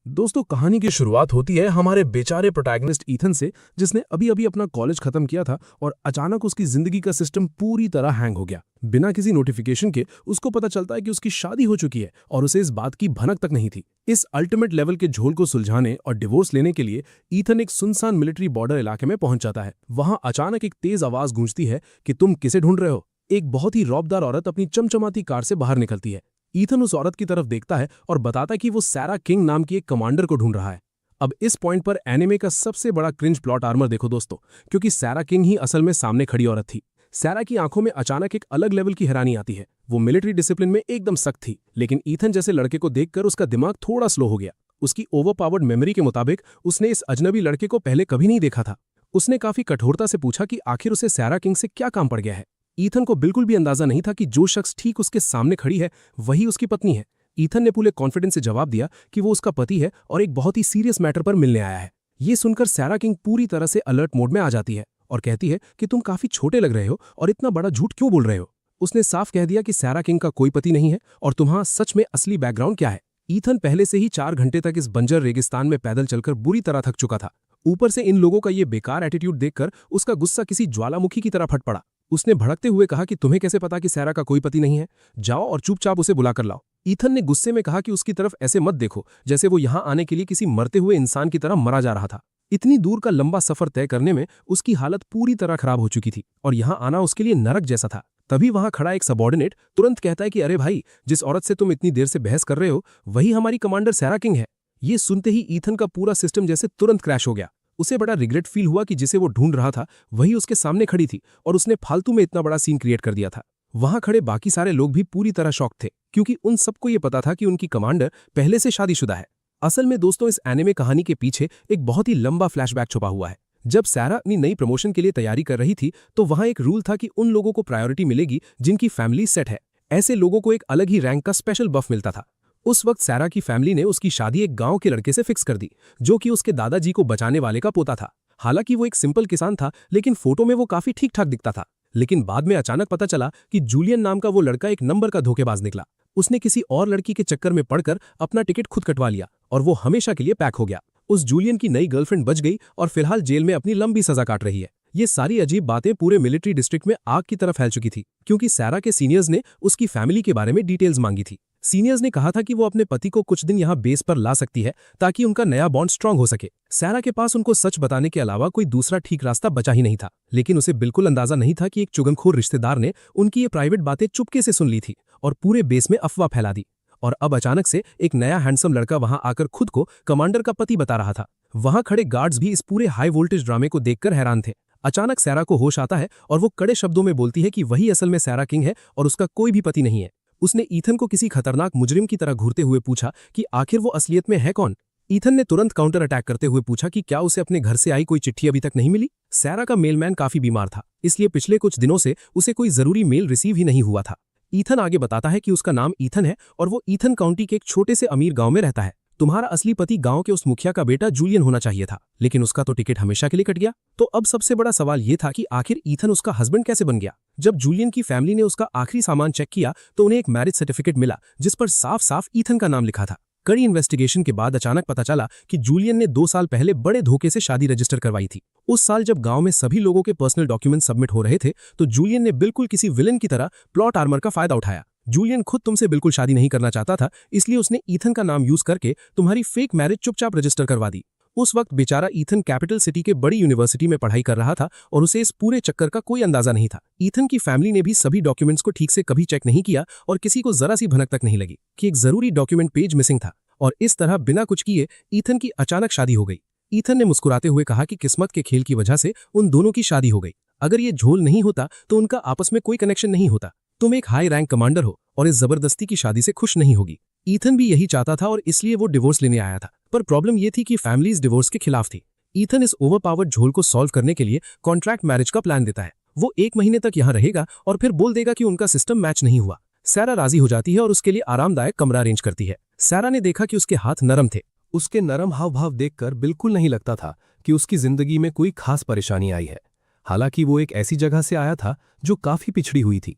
दोस्तों, कहानी की शुरुआत होती है हमारे बेचारे प्रोटैगनिस्ट ईथन से, जिसने अभी अभी अपना कॉलेज खत्म किया था और अचानक उसकी जिंदगी का सिस्टम पूरी तरह हैंग हो गया। बिना किसी नोटिफिकेशन के उसको पता चलता है कि उसकी शादी हो चुकी है और उसे इस बात की भनक तक नहीं थी। इस अल्टीमेट लेवल के झोल को सुलझाने और डिवोर्स लेने के लिए ईथन एक सुनसान मिलिट्री बॉर्डर इलाके में पहुंच जाता है। वहां अचानक एक तेज आवाज गूंजती है कि तुम किसे ढूंढ रहे हो। एक बहुत ही रौबदार औरत अपनी चमचमाती कार से बाहर निकलती है। ईथन उस औरत की तरफ देखता है और बताता है कि वो सैरा किंग नाम की एक कमांडर को ढूंढ रहा है। अब इस पॉइंट पर एनिमे का सबसे बड़ा क्रिंज प्लॉट आर्मर देखो दोस्तों, क्योंकि सैरा किंग ही असल में सामने खड़ी औरत थी। सैरा की आंखों में अचानक एक अलग लेवल की हैरानी आती है। वो मिलिट्री डिसिप्लिन में एकदम सख्त थी, लेकिन ईथन जैसे लड़के को देखकर उसका दिमाग थोड़ा स्लो हो गया। उसकी ओवरपावर्ड मेमोरी के मुताबिक उसने इस अजनबी लड़के को पहले कभी नहीं देखा था। उसने काफी कठोरता से पूछा कि आखिर उसे सैरा किंग से क्या काम पड़ गया है। ईथन को बिल्कुल भी अंदाजा नहीं था कि जो शख्स ठीक उसके सामने खड़ी है वही उसकी पत्नी है। ईथन ने पूरे कॉन्फिडेंस से जवाब दिया कि वो उसका पति है और एक बहुत ही सीरियस मैटर पर मिलने आया है। ये सुनकर सैरा किंग पूरी तरह से अलर्ट मोड में आ जाती है और कहती है कि तुम काफी छोटे लग रहे हो और इतना बड़ा झूठ क्यों बोल रहे हो। उसने साफ कह दिया कि सैरा किंग का कोई पति नहीं है और तुम्हारा सच में असली बैकग्राउंड क्या है। ईथन पहले से ही 4 घंटे तक इस बंजर रेगिस्तान में पैदल चलकर बुरी तरह थक चुका था। ऊपर से इन लोगों का ये बेकार एटीट्यूड देखकर उसका गुस्सा किसी ज्वालामुखी की तरह फट पड़ा। उसने भड़कते हुए कहा कि तुम्हें कैसे पता कि सैरा का कोई पति नहीं है। जाओ और चुपचाप उसे बुलाकर लाओ। ईथन ने गुस्से में कहा कि उसकी तरफ ऐसे मत देखो जैसे वो यहां आने के लिए किसी मरते हुए इंसान की तरह मरा जा रहा था। इतनी दूर का लंबा सफर तय करने में उसकी हालत पूरी तरह खराब हो चुकी थी और यहां आना उसके लिए नरक जैसा था। तभी वहां खड़ा एक सबॉर्डिनेट तुरंत कहता है कि अरे भाई, जिस औरत से तुम इतनी देर से बहस कर रहे हो वही हमारी कमांडर सैरा किंग है। ये सुनते ही ईथन का पूरा सिस्टम जैसे तुरंत क्रैश हो गया। उसे बड़ा रिग्रेट फील हुआ कि जिसे वो ढूंढ रहा था वही उसके सामने खड़ी थी और उसने फालतू में इतना बड़ा सीन क्रिएट कर दिया था। वहां खड़े बाकी सारे लोग भी पूरी तरह शॉक थे, क्योंकि उन सबको ये पता था कि उनकी कमांडर पहले से शादीशुदा है। असल में दोस्तों, इस एनिमे कहानी के पीछे एक बहुत ही लंबा फ्लैशबैक छुपा हुआ है। जब सैरा अपनी नई प्रमोशन के लिए तैयारी कर रही थी तो वहां एक रूल था कि उन लोगों को प्रायोरिटी मिलेगी जिनकी फैमिली सेट है। ऐसे लोगों को एक अलग ही रैंक का स्पेशल बफ मिलता था। उस वक्त सैरा की फैमिली ने उसकी शादी एक गांव के लड़के से फिक्स कर दी, जो कि उसके दादाजी को बचाने वाले का पोता था। हालांकि वो एक सिंपल किसान था, लेकिन फोटो में वो काफी ठीक ठाक दिखता था। लेकिन बाद में अचानक पता चला कि जूलियन नाम का वो लड़का एक नंबर का धोखेबाज निकला। उसने किसी और लड़की के चक्कर में पड़कर अपना टिकट खुद कटवा लिया और वो हमेशा के लिए पैक हो गया। उस जूलियन की नई गर्लफ्रेंड बच गई और फिलहाल जेल में अपनी लंबी सजा काट रही है। ये सारी अजीब बातें पूरे मिलिट्री डिस्ट्रिक्ट में आग की तरह फैल चुकी थी, क्योंकि सैरा के सीनियर्स ने उसकी फैमिली के बारे में डिटेल्स मांगी थी। सीनियर्स ने कहा था कि वो अपने पति को कुछ दिन यहाँ बेस पर ला सकती है ताकि उनका नया बॉन्ड स्ट्रांग हो सके। सैरा के पास उनको सच बताने के अलावा कोई दूसरा ठीक रास्ता बचा ही नहीं था, लेकिन उसे बिल्कुल अंदाजा नहीं था कि एक चुगलखोर रिश्तेदार ने उनकी ये प्राइवेट बातें चुपके से सुन ली थी और पूरे बेस में अफवाह फैला दी। और अब अचानक से एक नया हैंडसम लड़का वहां आकर खुद को कमांडर का पति बता रहा था। वहां खड़े गार्ड्स भी इस पूरे हाई वोल्टेज ड्रामे को देखकर हैरान थे। अचानक सैरा को होश आता है और वो कड़े शब्दों में बोलती है कि वही असल में सैरा किंग है और उसका कोई भी पति नहीं है। उसने ईथन को किसी खतरनाक मुजरिम की तरह घूरते हुए पूछा कि आखिर वो असलियत में है कौन। ईथन ने तुरंत काउंटर अटैक करते हुए पूछा कि क्या उसे अपने घर से आई कोई चिट्ठी अभी तक नहीं मिली। सैरा का मेलमैन काफी बीमार था, इसलिए पिछले कुछ दिनों से उसे कोई जरूरी मेल रिसीव ही नहीं हुआ था। ईथन आगे बताता है कि उसका नाम ईथन है और वो ईथन काउंटी के एक छोटे से अमीर गांव में रहता है। तुम्हारा असली पति गांव के उस मुखिया का बेटा जूलियन होना चाहिए था, लेकिन उसका तो टिकट हमेशा के लिए कट गया। तो अब सबसे बड़ा सवाल ये था कि आखिर ईथन उसका हस्बैंड कैसे बन गया। जब जूलियन की फैमिली ने उसका आखिरी सामान चेक किया तो उन्हें एक मैरिज सर्टिफिकेट मिला जिस पर साफ साफ ईथन का नाम लिखा था। कड़ी इन्वेस्टिगेशन के बाद अचानक पता चला कि जूलियन ने 2 साल पहले बड़े धोखे से शादी रजिस्टर करवाई थी। उस साल जब गांव में सभी लोगों के पर्सनल डॉक्यूमेंट सबमिट हो रहे थे तो जूलियन ने बिल्कुल किसी विलेन की तरह प्लॉट आर्मर का फायदा उठाया। जूलियन खुद तुमसे बिल्कुल शादी नहीं करना चाहता था, इसलिए उसने ईथन का नाम यूज करके तुम्हारी फेक मैरिज चुपचाप रजिस्टर करवा दी। उस वक्त बेचारा ईथन कैपिटल सिटी के बड़ी यूनिवर्सिटी में पढ़ाई कर रहा था और उसे इस पूरे चक्कर का कोई अंदाजा नहीं था। ईथन की फैमिली ने भी सभी डॉक्यूमेंट्स को ठीक से कभी चेक नहीं किया और किसी को जरा सी भनक तक नहीं लगी कि एक जरूरी डॉक्यूमेंट पेज मिसिंग था। और इस तरह बिना कुछ किए ईथन की अचानक शादी हो गई। ईथन ने मुस्कुराते हुए कहा कि किस्मत के खेल की वजह से उन दोनों की शादी हो गई। अगर ये झोल नहीं होता तो उनका आपस में कोई कनेक्शन नहीं होता। तुम एक हाई रैंक कमांडर हो और इस जबरदस्ती की शादी से खुश नहीं होगी। ईथन भी यही चाहता था और इसलिए वो डिवोर्स लेने आया था, पर प्रॉब्लम ये थी कि फैमिलीज डिवोर्स के खिलाफ थी। ईथन इस ओवरपावर्ड झोल को सॉल्व करने के लिए कॉन्ट्रैक्ट मैरिज का प्लान देता है। वो 1 महीने तक यहाँ रहेगा और फिर बोल देगा कि उनका सिस्टम मैच नहीं हुआ। सैरा राजी हो जाती है और उसके लिए आरामदायक कमरा अरेंज करती है। सैरा ने देखा कि उसके हाथ नरम थे। उसके नरम हाव भाव देखकर बिल्कुल नहीं लगता था कि उसकी जिंदगी में कोई खास परेशानी आई है। हालांकि वो एक ऐसी जगह से आया था जो काफी पिछड़ी हुई थी,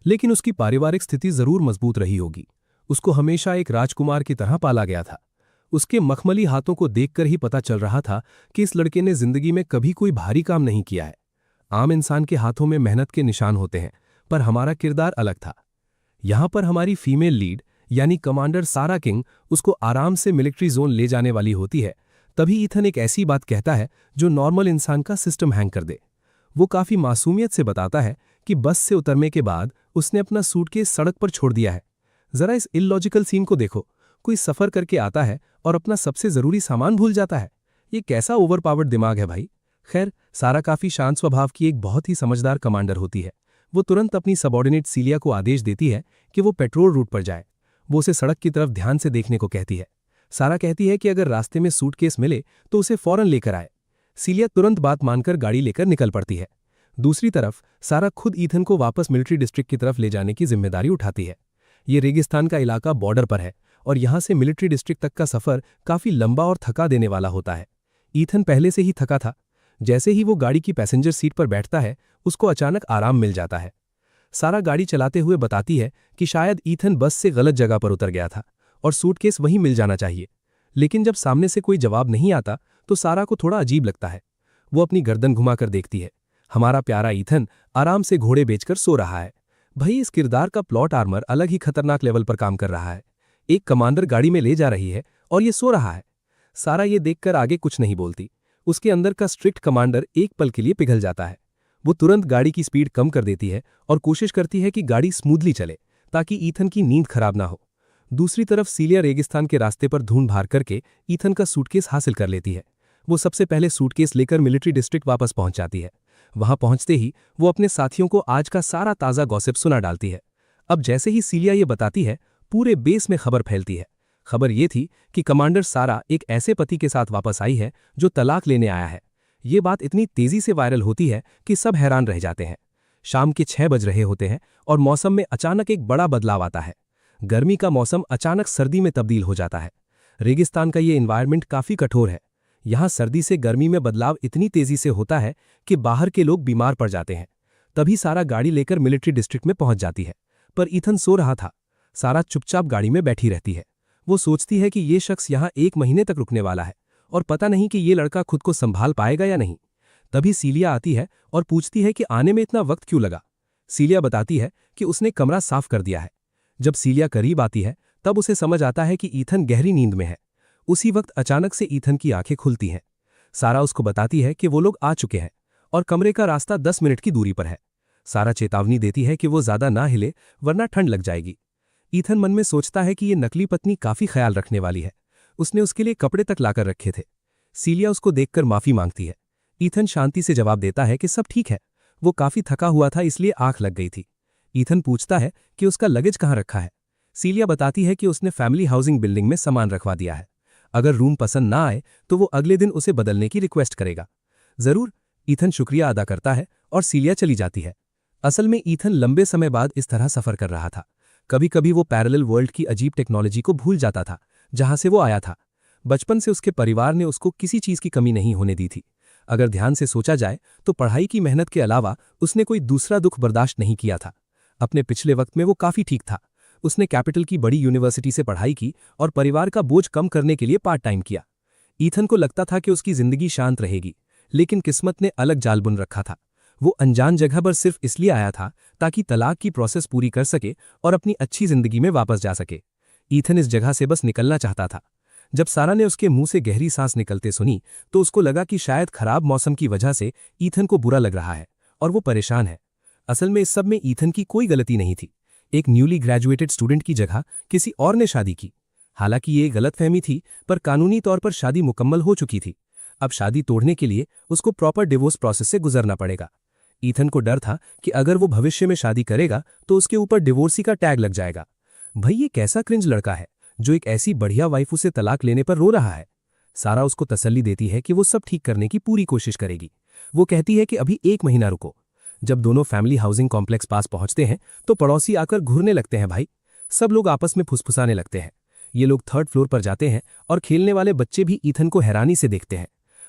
लेकिन उसकी पारिवारिक स्थिति जरूर मजबूत रही होगी। उसको हमेशा एक राजकुमार की तरह पाला गया था। उसके मखमली हाथों को देखकर ही पता चल रहा था कि इस लड़के ने जिंदगी में कभी कोई भारी काम नहीं किया है। आम इंसान के हाथों में मेहनत के निशान होते हैं, पर हमारा किरदार अलग था। यहां पर हमारी फीमेल लीड यानी कमांडर सारा किंग उसको आराम से मिलिट्री जोन ले जाने वाली होती है। तभी ईथन एक ऐसी बात कहता है जो नॉर्मल इंसान का सिस्टम हैंग कर दे। वो काफी मासूमियत से बताता है कि बस से उतरने के बाद उसने अपना सूटकेस सड़क पर छोड़ दिया है। जरा इस इलॉजिकल सीन को देखो, कोई सफर करके आता है और अपना सबसे जरूरी सामान भूल जाता है। ये कैसा ओवरपावर्ड दिमाग है भाई। खैर, सारा काफी शांत स्वभाव की एक बहुत ही समझदार कमांडर होती है। वो तुरंत अपनी सबॉर्डिनेट सीलिया को आदेश देती है कि वो पेट्रोल रूट पर जाए। वो उसे सड़क की तरफ ध्यान से देखने को कहती है। सारा कहती है कि अगर रास्ते में सूटकेस मिले तो उसे फौरन लेकर आए। सीलिया तुरंत बात मानकर गाड़ी लेकर निकल पड़ती है। दूसरी तरफ सारा खुद ईथन को वापस मिलिट्री डिस्ट्रिक्ट की तरफ ले जाने की जिम्मेदारी उठाती है। ये रेगिस्तान का इलाका बॉर्डर पर है और यहां से मिलिट्री डिस्ट्रिक्ट तक का सफर काफी लंबा और थका देने वाला होता है। ईथन पहले से ही थका था। जैसे ही वो गाड़ी की पैसेंजर सीट पर बैठता है, उसको अचानक आराम मिल जाता है। सारा गाड़ी चलाते हुए बताती है कि शायद ईथन बस से गलत जगह पर उतर गया था और सूटकेस वहीं मिल जाना चाहिए। लेकिन जब सामने से कोई जवाब नहीं आता तो सारा को थोड़ा अजीब लगता है। वो अपनी गर्दन घुमाकर देखती है। हमारा प्यारा ईथन आराम से घोड़े बेचकर सो रहा है। भाई, इस किरदार का प्लॉट आर्मर अलग ही खतरनाक लेवल पर काम कर रहा है। एक कमांडर गाड़ी में ले जा रही है और ये सो रहा है। सारा ये देखकर आगे कुछ नहीं बोलती। उसके अंदर का स्ट्रिक्ट कमांडर एक पल के लिए पिघल जाता है। वो तुरंत गाड़ी की स्पीड कम कर देती है और कोशिश करती है कि गाड़ी स्मूथली चले ताकि ईथन की नींद खराब ना हो। दूसरी तरफ सीलिया रेगिस्तान के रास्ते पर ढूंढ भार करके ईथन का सूटकेस हासिल कर लेती है। वो सबसे पहले सूटकेस लेकर मिलिट्री डिस्ट्रिक्ट वापस पहुंच जाती है। वहां पहुंचते ही वो अपने साथियों को आज का सारा ताज़ा गॉसिप सुना डालती है। अब जैसे ही सीलिया ये बताती है, पूरे बेस में खबर फैलती है। खबर ये थी कि कमांडर सारा एक ऐसे पति के साथ वापस आई है जो तलाक लेने आया है। ये बात इतनी तेजी से वायरल होती है कि सब हैरान रह जाते हैं। शाम के 6 बज रहे होते हैं और मौसम में अचानक एक बड़ा बदलाव आता है। गर्मी का मौसम अचानक सर्दी में तब्दील हो जाता है। रेगिस्तान का ये एनवायरनमेंट काफी कठोर है। यहाँ सर्दी से गर्मी में बदलाव इतनी तेजी से होता है कि बाहर के लोग बीमार पड़ जाते हैं। तभी सारा गाड़ी लेकर मिलिट्री डिस्ट्रिक्ट में पहुंच जाती है, पर ईथन सो रहा था। सारा चुपचाप गाड़ी में बैठी रहती है। वो सोचती है कि ये शख्स यहाँ 1 महीने तक रुकने वाला है और पता नहीं कि ये लड़का खुद को संभाल पाएगा या नहीं। तभी सीलिया आती है और पूछती है कि आने में इतना वक्त क्यों लगा। सीलिया बताती है कि उसने कमरा साफ कर दिया है। जब सीलिया करीब आती है तब उसे समझ आता है कि ईथन गहरी नींद में है। उसी वक्त अचानक से ईथन की आंखें खुलती हैं। सारा उसको बताती है कि वो लोग आ चुके हैं और कमरे का रास्ता 10 मिनट की दूरी पर है। सारा चेतावनी देती है कि वो ज्यादा ना हिले वरना ठंड लग जाएगी। ईथन मन में सोचता है कि ये नकली पत्नी काफी ख्याल रखने वाली है। उसने उसके लिए कपड़े तक लाकर रखे थे। सीलिया उसको देखकर माफी मांगती है। ईथन शांति से जवाब देता है कि सब ठीक है, वो काफी थका हुआ था इसलिए आंख लग गई थी। ईथन पूछता है कि उसका लगेज कहाँ रखा है। सीलिया बताती है कि उसने फैमिली हाउसिंग बिल्डिंग में सामान रखवा दिया है। अगर रूम पसंद ना आए तो वो अगले दिन उसे बदलने की रिक्वेस्ट करेगा। जरूर, ईथन शुक्रिया अदा करता है और सीलिया चली जाती है। असल में ईथन लंबे समय बाद इस तरह सफर कर रहा था। कभी कभी वो पैरेलल वर्ल्ड की अजीब टेक्नोलॉजी को भूल जाता था जहां से वो आया था। बचपन से उसके परिवार ने उसको किसी चीज की कमी नहीं होने दी थी। अगर ध्यान से सोचा जाए तो पढ़ाई की मेहनत के अलावा उसने कोई दूसरा दुख बर्दाश्त नहीं किया था। अपने पिछले वक्त में वो काफी ठीक था। उसने कैपिटल की बड़ी यूनिवर्सिटी से पढ़ाई की और परिवार का बोझ कम करने के लिए पार्ट टाइम किया। ईथन को लगता था कि उसकी जिंदगी शांत रहेगी, लेकिन किस्मत ने अलग जाल बुन रखा था। वो अनजान जगह पर सिर्फ इसलिए आया था ताकि तलाक की प्रोसेस पूरी कर सके और अपनी अच्छी जिंदगी में वापस जा सके। ईथन इस जगह से बस निकलना चाहता था। जब सारा ने उसके मुंह से गहरी सांस निकलते सुनी तो उसको लगा कि शायद खराब मौसम की वजह से ईथन को बुरा लग रहा है और वो परेशान है। असल में इस सब में ईथन की कोई गलती नहीं थी। एक न्यूली ग्रेजुएटेड स्टूडेंट की जगह किसी और ने शादी की। हालांकि ये गलतफहमी थी, पर कानूनी तौर पर शादी मुकम्मल हो चुकी थी। अब शादी तोड़ने के लिए उसको प्रॉपर डिवोर्स प्रोसेस से गुजरना पड़ेगा। ईथन को डर था कि अगर वो भविष्य में शादी करेगा तो उसके ऊपर डिवोर्सी का टैग लग जाएगा। भाई, ये कैसा क्रिंज लड़का है जो एक ऐसी बढ़िया वाइफ से तलाक लेने पर रो रहा है। सारा उसको तसल्ली देती है कि वो सब ठीक करने की पूरी कोशिश करेगी। वो कहती है कि अभी 1 महीना रुको। जब दोनों फैमिली हाउसिंग कॉम्प्लेक्स पास पहुंचते हैं तो पड़ोसी आकर घूरने लगते हैं। भाई, सब लोग आपस में फुसफुसाने लगते हैं। ये लोग 3rd फ्लोर पर जाते हैं और खेलने वाले बच्चे भी ईथन को हैरानी से देखते हैं।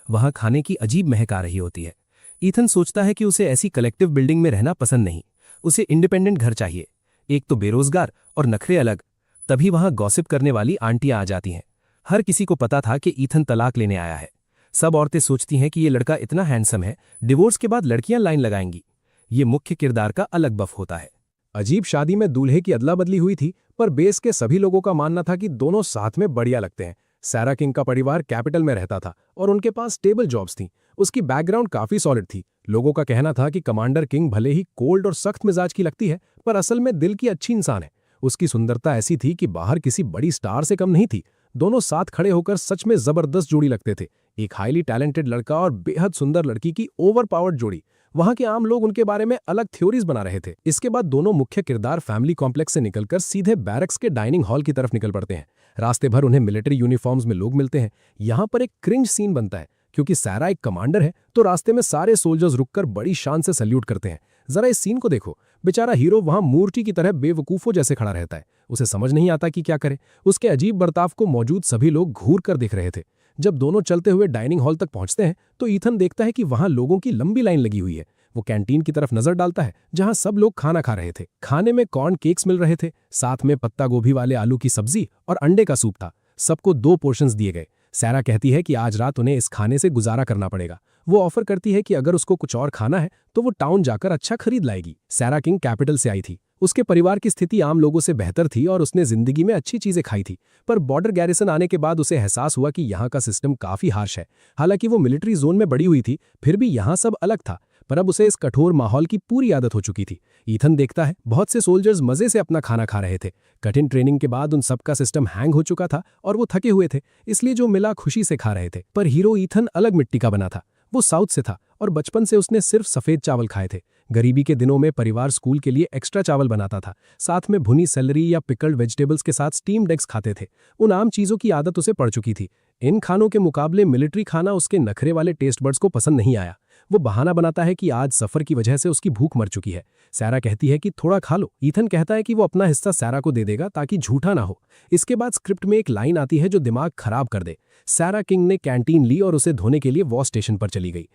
वहां खाने की अजीब महक आ रही होती है। ईथन सोचता है कि उसे ऐसी कलेक्टिव बिल्डिंग में रहना पसंद नहीं, उसे इंडिपेंडेंट घर चाहिए। एक तो बेरोजगार और नखरे अलग। तभी वहां गॉसिप करने वाली आंटियां आ जाती हैं। हर किसी को पता था कि ईथन तलाक लेने आया है। सब औरतें सोचती हैं कि ये लड़का इतना हैंडसम है, डिवोर्स के बाद लड़कियां लाइन लगाएंगी। ये मुख्य किरदार का अलग बफ होता है। अजीब शादी में दूल्हे की अदला बदली हुई थी, पर बेस के सभी लोगों का मानना था कि दोनों साथ में बढ़िया लगते हैं। सैरा किंग का परिवार कैपिटल में रहता था और उनके पास स्टेबल जॉब्स थीं। उसकी बैकग्राउंड काफी सॉलिड थी। लोगों का कहना था कि कमांडर किंग भले ही कोल्ड और सख्त मिजाज की लगती है, पर असल में दिल की अच्छी इंसान है। उसकी सुंदरता ऐसी थी कि बाहर किसी बड़ी स्टार से कम नहीं थी। दोनों साथ खड़े होकर सच में जबरदस्त जोड़ी लगते थे। एक हाईली टैलेंटेड लड़का और बेहद सुंदर लड़की की ओवर पावर्ड जोड़ी। वहां के आम लोग उनके बारे में अलग थ्योरीज बना रहे थे। इसके बाद दोनों मुख्य किरदार फैमिली कॉम्प्लेक्स से निकलकर सीधे बैरक्स के डाइनिंग हॉल की तरफ निकल पड़ते हैं। रास्ते भर उन्हें मिलिट्री यूनिफॉर्म्स में लोग मिलते हैं। यहाँ पर एक क्रिंज सीन बनता है, क्योंकि सैरा एक कमांडर है तो रास्ते में सारे सोल्जर्स रुककर बड़ी शान से सल्यूट करते हैं। जरा इस सीन को देखो। बेचारा हीरो वहां मूर्ति की तरह बेवकूफों जैसे खड़ा रहता है। उसे समझ नहीं आता कि क्या करे। उसके अजीब बर्ताव को मौजूद सभी लोग घूर कर देख रहे थे। जब दोनों चलते हुए डाइनिंग हॉल तक पहुंचते हैं तो ईथन देखता है कि वहां लोगों की लंबी लाइन लगी हुई है। वो कैंटीन की तरफ नजर डालता है, जहां सब लोग खाना खा रहे थे। खाने में कॉर्न केक्स मिल रहे थे, साथ में पत्ता गोभी वाले आलू की सब्जी और अंडे का सूप था। सबको 2 पोर्शंस दिए गए। सैरा कहती है कि आज रात उन्हें इस खाने से गुजारा करना पड़ेगा। वो ऑफर करती है कि अगर उसको कुछ और खाना है तो वो टाउन जाकर अच्छा खरीद लाएगी। सैरा किंग कैपिटल से आई थी। उसके परिवार की स्थिति आम लोगों से बेहतर थी और उसने जिंदगी में अच्छी चीजें खाई थी। पर बॉर्डर गैरिसन आने के बाद उसे एहसास हुआ कि यहाँ का सिस्टम काफी हार्श है। हालांकि वो मिलिट्री जोन में बड़ी हुई थी, फिर भी यहाँ सब अलग था। पर अब उसे इस कठोर माहौल की पूरी आदत हो चुकी थी। ईथन देखता है बहुत से सोल्जर्स मजे से अपना खाना खा रहे थे। कठिन ट्रेनिंग के बाद उन सबका सिस्टम हैंग हो चुका था और वो थके हुए थे, इसलिए जो मिला खुशी से खा रहे थे। पर हीरो ईथन अलग मिट्टी का बना था। वो साउथ से था और बचपन से उसने सिर्फ सफेद चावल खाए थे। गरीबी के दिनों में परिवार स्कूल के लिए एक्स्ट्रा चावल बनाता था। साथ में भुनी सेलरी या पिकल्ड वेजिटेबल्स के साथ स्टीम्ड एग्स खाते थे। उन आम चीजों की आदत उसे पड़ चुकी थी। इन खानों के मुकाबले मिलिट्री खाना उसके नखरे वाले टेस्ट बड्स को पसंद नहीं आया। वो बहाना बनाता है कि आज सफर की वजह से उसकी भूख मर चुकी है। सैरा कहती है कि थोड़ा खा लो। ईथन कहता है कि वो अपना हिस्सा सैरा को दे देगा ताकि झूठा ना हो। इसके बाद स्क्रिप्ट में एक लाइन आती है जो दिमाग खराब कर दे। सैरा किंग ने कैंटीन ली और उसे धोने के लिए वॉश स्टेशन पर चली गई।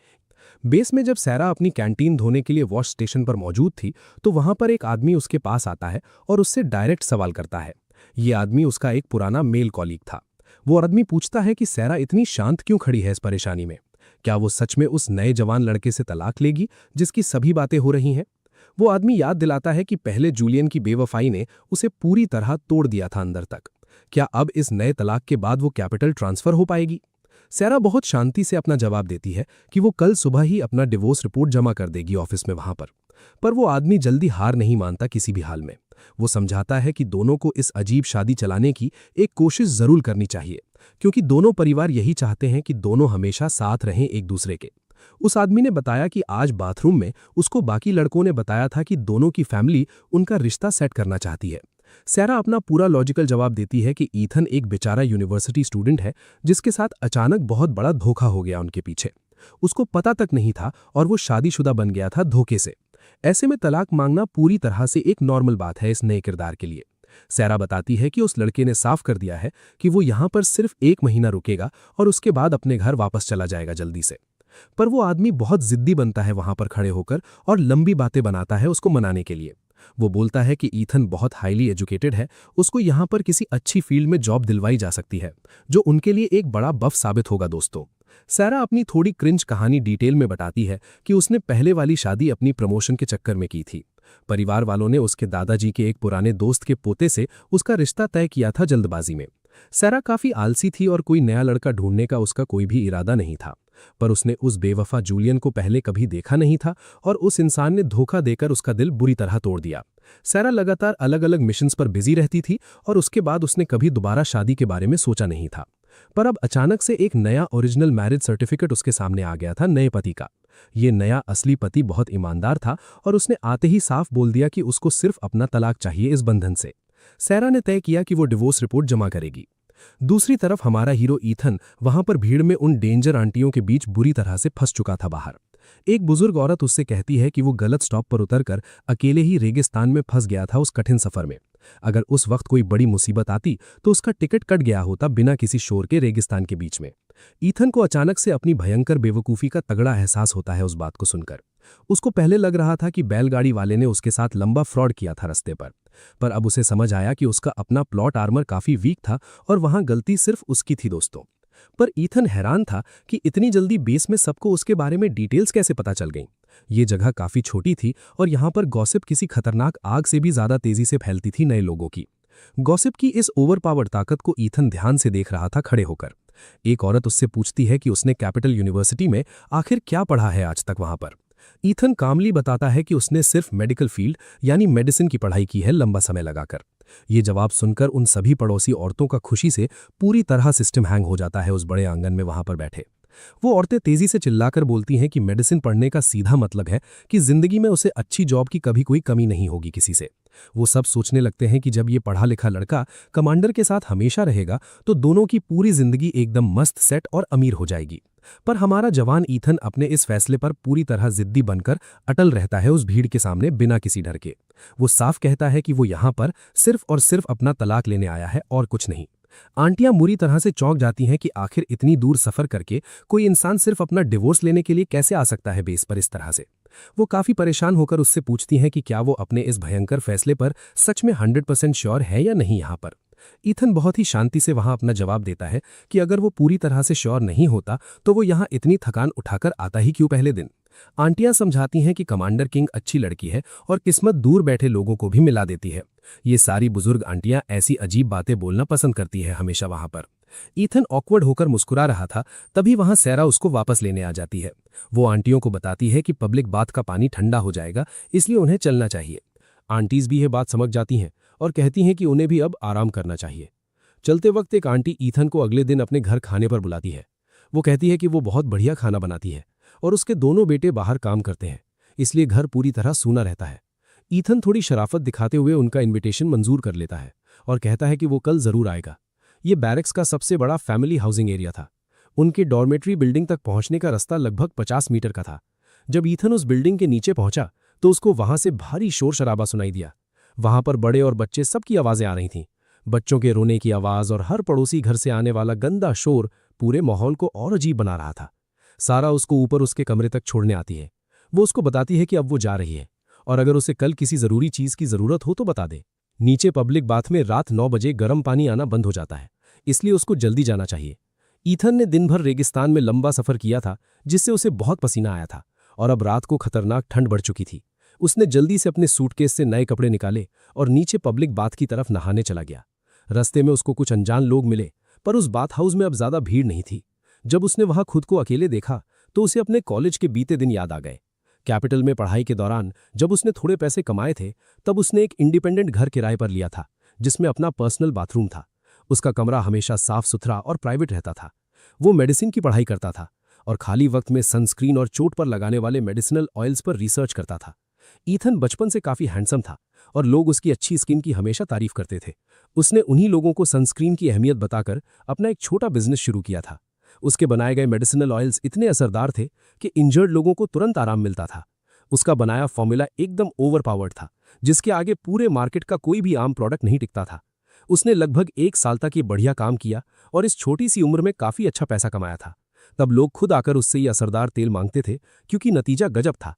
बेस में जब सैरा अपनी कैंटीन धोने के लिए वॉश स्टेशन पर मौजूद थी तो वहां पर एक आदमी उसके पास आता है और उससे डायरेक्ट सवाल करता है। ये आदमी उसका एक पुराना मेल कॉलीग था। वो आदमी पूछता है कि सैरा इतनी शांत क्यों खड़ी है इस परेशानी में। क्या वो सच में उस नए जवान लड़के से तलाक लेगी जिसकी सभी बातें हो रही हैं? वो आदमी याद दिलाता है कि पहले जूलियन की बेवफाई ने उसे पूरी तरह तोड़ दिया था अंदर तक। क्या अब इस नए तलाक के बाद वो कैपिटल ट्रांसफर हो पाएगी? सैरा बहुत शांति से अपना जवाब देती है कि वो कल सुबह ही अपना डिवोर्स रिपोर्ट जमा कर देगी ऑफिस में वहां पर। पर वो आदमी जल्दी हार नहीं मानता किसी भी हाल में। वो समझाता है कि दोनों को इस अजीब शादी चलाने की एक कोशिश जरूर करनी चाहिए, क्योंकि दोनों परिवार यही चाहते हैं कि दोनों हमेशा साथ रहें एक दूसरे के। उस आदमी ने बताया कि आज बाथरूम में उसको बाकी लड़कों ने बताया था कि दोनों की फैमिली उनका रिश्ता सेट करना चाहती है। सैरा अपना पूरा लॉजिकल जवाब देती है कि ईथन एक बेचारा यूनिवर्सिटी स्टूडेंट है जिसके साथ अचानक बहुत बड़ा धोखा हो गया उनके पीछे। उसको पता तक नहीं था और वो शादीशुदा बन गया था धोखे से। ऐसे में तलाक मांगना पूरी तरह से एक नॉर्मल बात है इस नए किरदार के लिए। सैरा बताती है कि उस लड़के ने साफ कर दिया है कि वो यहाँ पर सिर्फ 1 महीना रुकेगा और उसके बाद अपने घर वापस चला जाएगा जल्दी से। पर वो आदमी बहुत जिद्दी बनता है वहां पर खड़े होकर और लंबी बातें बनाता है उसको मनाने के लिए। वो बोलता है कि ईथन बहुत हाईली एजुकेटेड है, उसको यहाँ पर किसी अच्छी फील्ड में जॉब दिलवाई जा सकती है, जो उनके लिए एक बड़ा बफ साबित होगा। दोस्तों, सैरा अपनी थोड़ी क्रिंज कहानी डिटेल में बताती है कि उसने पहले वाली शादी अपनी प्रमोशन के चक्कर में की थी। परिवार वालों ने उसके दादाजी के एक पुराने दोस्त के पोते से उसका रिश्ता तय किया था जल्दबाजी में। सैरा काफी आलसी थी और कोई नया लड़का ढूंढने का उसका कोई भी इरादा नहीं था। पर उसने उस बेवफा जूलियन को पहले कभी देखा नहीं था और उस इंसान ने धोखा देकर उसका दिल बुरी तरह तोड़ दिया। सैरा लगातार अलग अलग मिशंस पर बिजी रहती थी और उसके बाद उसने कभी दोबारा शादी के बारे में सोचा नहीं था। पर अब अचानक से एक नया ओरिजिनल मैरिज सर्टिफिकेट उसके सामने आ गया था नए पति का। ये नया असली पति बहुत ईमानदार था और उसने आते ही साफ बोल दिया कि उसको सिर्फ अपना तलाक चाहिए इस बंधन से। सैरा ने तय किया कि वो डिवोर्स रिपोर्ट जमा करेगी। दूसरी तरफ हमारा हीरो ईथन वहां पर भीड़ में उन डेंजर आंटियों के बीच बुरी तरह से फंस चुका था बाहर। एक बुजुर्ग औरत उससे कहती है कि वो गलत स्टॉप पर उतरकर अकेले ही रेगिस्तान में फंस गया था उस कठिन सफर में। अगर उस वक्त कोई बड़ी मुसीबत आती तो उसका टिकट कट गया होता बिना किसी शोर के रेगिस्तान के बीच में। ईथन को अचानक से अपनी भयंकर बेवकूफ़ी का तगड़ा एहसास होता है उस बात को सुनकर। उसको पहले लग रहा था कि बैलगाड़ी वाले ने उसके साथ लंबा फ्रॉड किया था रास्ते पर, पर अब उसे समझ आया कि उसका अपना प्लॉट आर्मर काफी वीक था और वहां गलती सिर्फ उसकी थी दोस्तों। पर ईथन हैरान था कि इतनी जल्दी बेस में सबको उसके बारे में डिटेल्स कैसे पता चल गईं। ये जगह काफी छोटी थी और यहाँ पर गॉसिप किसी खतरनाक आग से भी ज्यादा तेजी से फैलती थी नए लोगों की। गॉसिप की इस ओवरपावर्ड ताकत को ईथन ध्यान से देख रहा था खड़े होकर। एक औरत उससे पूछती है कि उसने कैपिटल यूनिवर्सिटी में आखिर क्या पढ़ा है आज तक वहां पर। ईथन कामली बताता है कि उसने सिर्फ मेडिकल फील्ड यानी मेडिसिन की पढ़ाई की है लंबा समय लगाकर। ये जवाब सुनकर उन सभी पड़ोसी औरतों का खुशी से पूरी तरह सिस्टम हैंग हो जाता है उस बड़े आंगन में वहां पर बैठे। वो औरतें तेजी से चिल्लाकर बोलती हैं कि मेडिसिन पढ़ने का सीधा मतलब है कि जिंदगी में उसे अच्छी जॉब की कभी कोई कमी नहीं होगी किसी से। वो सब सोचने लगते हैं कि जब ये पढ़ा लिखा लड़का कमांडर के साथ हमेशा रहेगा तो दोनों की पूरी जिंदगी एकदम मस्त सेट और अमीर हो जाएगी। पर हमारा जवान ईथन अपने इस फैसले पर पूरी तरह जिद्दी बनकर अटल रहता है उस भीड़ के सामने बिना किसी डर के। वो साफ कहता है कि वो यहाँ पर सिर्फ और सिर्फ अपना तलाक लेने आया है और कुछ नहीं। आंटियां बुरी तरह से चौंक जाती हैं कि आखिर इतनी दूर सफर करके कोई इंसान सिर्फ अपना डिवोर्स लेने के लिए कैसे आ सकता है बेस पर इस तरह से। वो काफी परेशान होकर उससे पूछती हैं कि क्या वो अपने इस भयंकर फैसले पर सच में 100% श्योर है या नहीं। यहाँ पर ईथन बहुत ही शांति से वहां अपना जवाब देता है कि अगर वो पूरी तरह से श्योर नहीं होता तो वो यहाँ इतनी थकान उठाकर आता ही क्यों पहले दिन। आंटियां समझाती हैं कि कमांडर किंग अच्छी लड़की है और किस्मत दूर बैठे लोगों को भी मिला देती है। ये सारी बुजुर्ग आंटियां ऐसी अजीब बातें बोलना पसंद करती है हमेशा वहां पर। ईथन ऑकवर्ड होकर मुस्कुरा रहा था, तभी वहां सैरा उसको वापस लेने आ जाती है। वो आंटियों को बताती है कि पब्लिक बाथ का पानी ठंडा हो जाएगा, इसलिए उन्हें चलना चाहिए। आंटीज भी ये बात समझ जाती हैं और कहती हैं कि उन्हें भी अब आराम करना चाहिए। चलते वक्त एक आंटी ईथन को अगले दिन अपने घर खाने पर बुलाती है। वो कहती है कि वो बहुत बढ़िया खाना बनाती है और उसके दोनों बेटे बाहर काम करते हैं, इसलिए घर पूरी तरह सूना रहता है। ईथन थोड़ी शराफत दिखाते हुए उनका इन्विटेशन मंजूर कर लेता है और कहता है कि वो कल जरूर आएगा। ये बैरक्स का सबसे बड़ा फैमिली हाउसिंग एरिया था। उनके डॉर्मेट्री बिल्डिंग तक पहुंचने का रास्ता लगभग 50 मीटर का था। जब ईथन उस बिल्डिंग के नीचे पहुंचा तो उसको वहां से भारी शोर शराबा सुनाई दिया। वहां पर बड़े और बच्चे सबकी आवाजें आ रही थीं। बच्चों के रोने की आवाज और हर पड़ोसी घर से आने वाला गंदा शोर पूरे माहौल को और अजीब बना रहा था। सारा उसको ऊपर उसके कमरे तक छोड़ने आती है। वो उसको बताती है कि अब वो जा रही है और अगर उसे कल किसी जरूरी चीज की जरूरत हो तो बता दे। नीचे पब्लिक बाथ में रात 9 बजे गर्म पानी आना बंद हो जाता है, इसलिए उसको जल्दी जाना चाहिए। ईथन ने दिन भर रेगिस्तान में लंबा सफर किया था, जिससे उसे बहुत पसीना आया था और अब रात को खतरनाक ठंड बढ़ चुकी थी। उसने जल्दी से अपने सूटकेस से नए कपड़े निकाले और नीचे पब्लिक बाथ की तरफ नहाने चला गया। रास्ते में उसको कुछ अनजान लोग मिले, पर उस बाथ हाउस में अब ज्यादा भीड़ नहीं थी। जब उसने वहां खुद को अकेले देखा तो उसे अपने कॉलेज के बीते दिन याद आ गए। कैपिटल में पढ़ाई के दौरान जब उसने थोड़े पैसे कमाए थे तब उसने एक इंडिपेंडेंट घर किराए पर लिया था, जिसमें अपना पर्सनल बाथरूम था। उसका कमरा हमेशा साफ सुथरा और प्राइवेट रहता था। वो मेडिसिन की पढ़ाई करता था और खाली वक्त में सनस्क्रीन और चोट पर लगाने वाले मेडिसिनल ऑयल्स पर रिसर्च करता था। ईथन बचपन से काफी हैंडसम था और लोग उसकी अच्छी स्किन की हमेशा तारीफ करते थे। उसने उन्हीं लोगों को सनस्क्रीन की अहमियत बताकर अपना एक छोटा बिजनेस शुरू किया था। उसके बनाए गए मेडिसिनल ऑयल्स इतने असरदार थे कि इंजर्ड लोगों को तुरंत आराम मिलता था। उसका बनाया फॉर्मूला एकदम ओवरपावर्ड था, जिसके आगे पूरे मार्केट का कोई भी आम प्रोडक्ट नहीं टिकता था। उसने लगभग 1 साल तक ये बढ़िया काम किया और इस छोटी सी उम्र में काफी अच्छा पैसा कमाया था। तब लोग खुद आकर उससे ये असरदार तेल मांगते थे, क्योंकि नतीजा गजब था।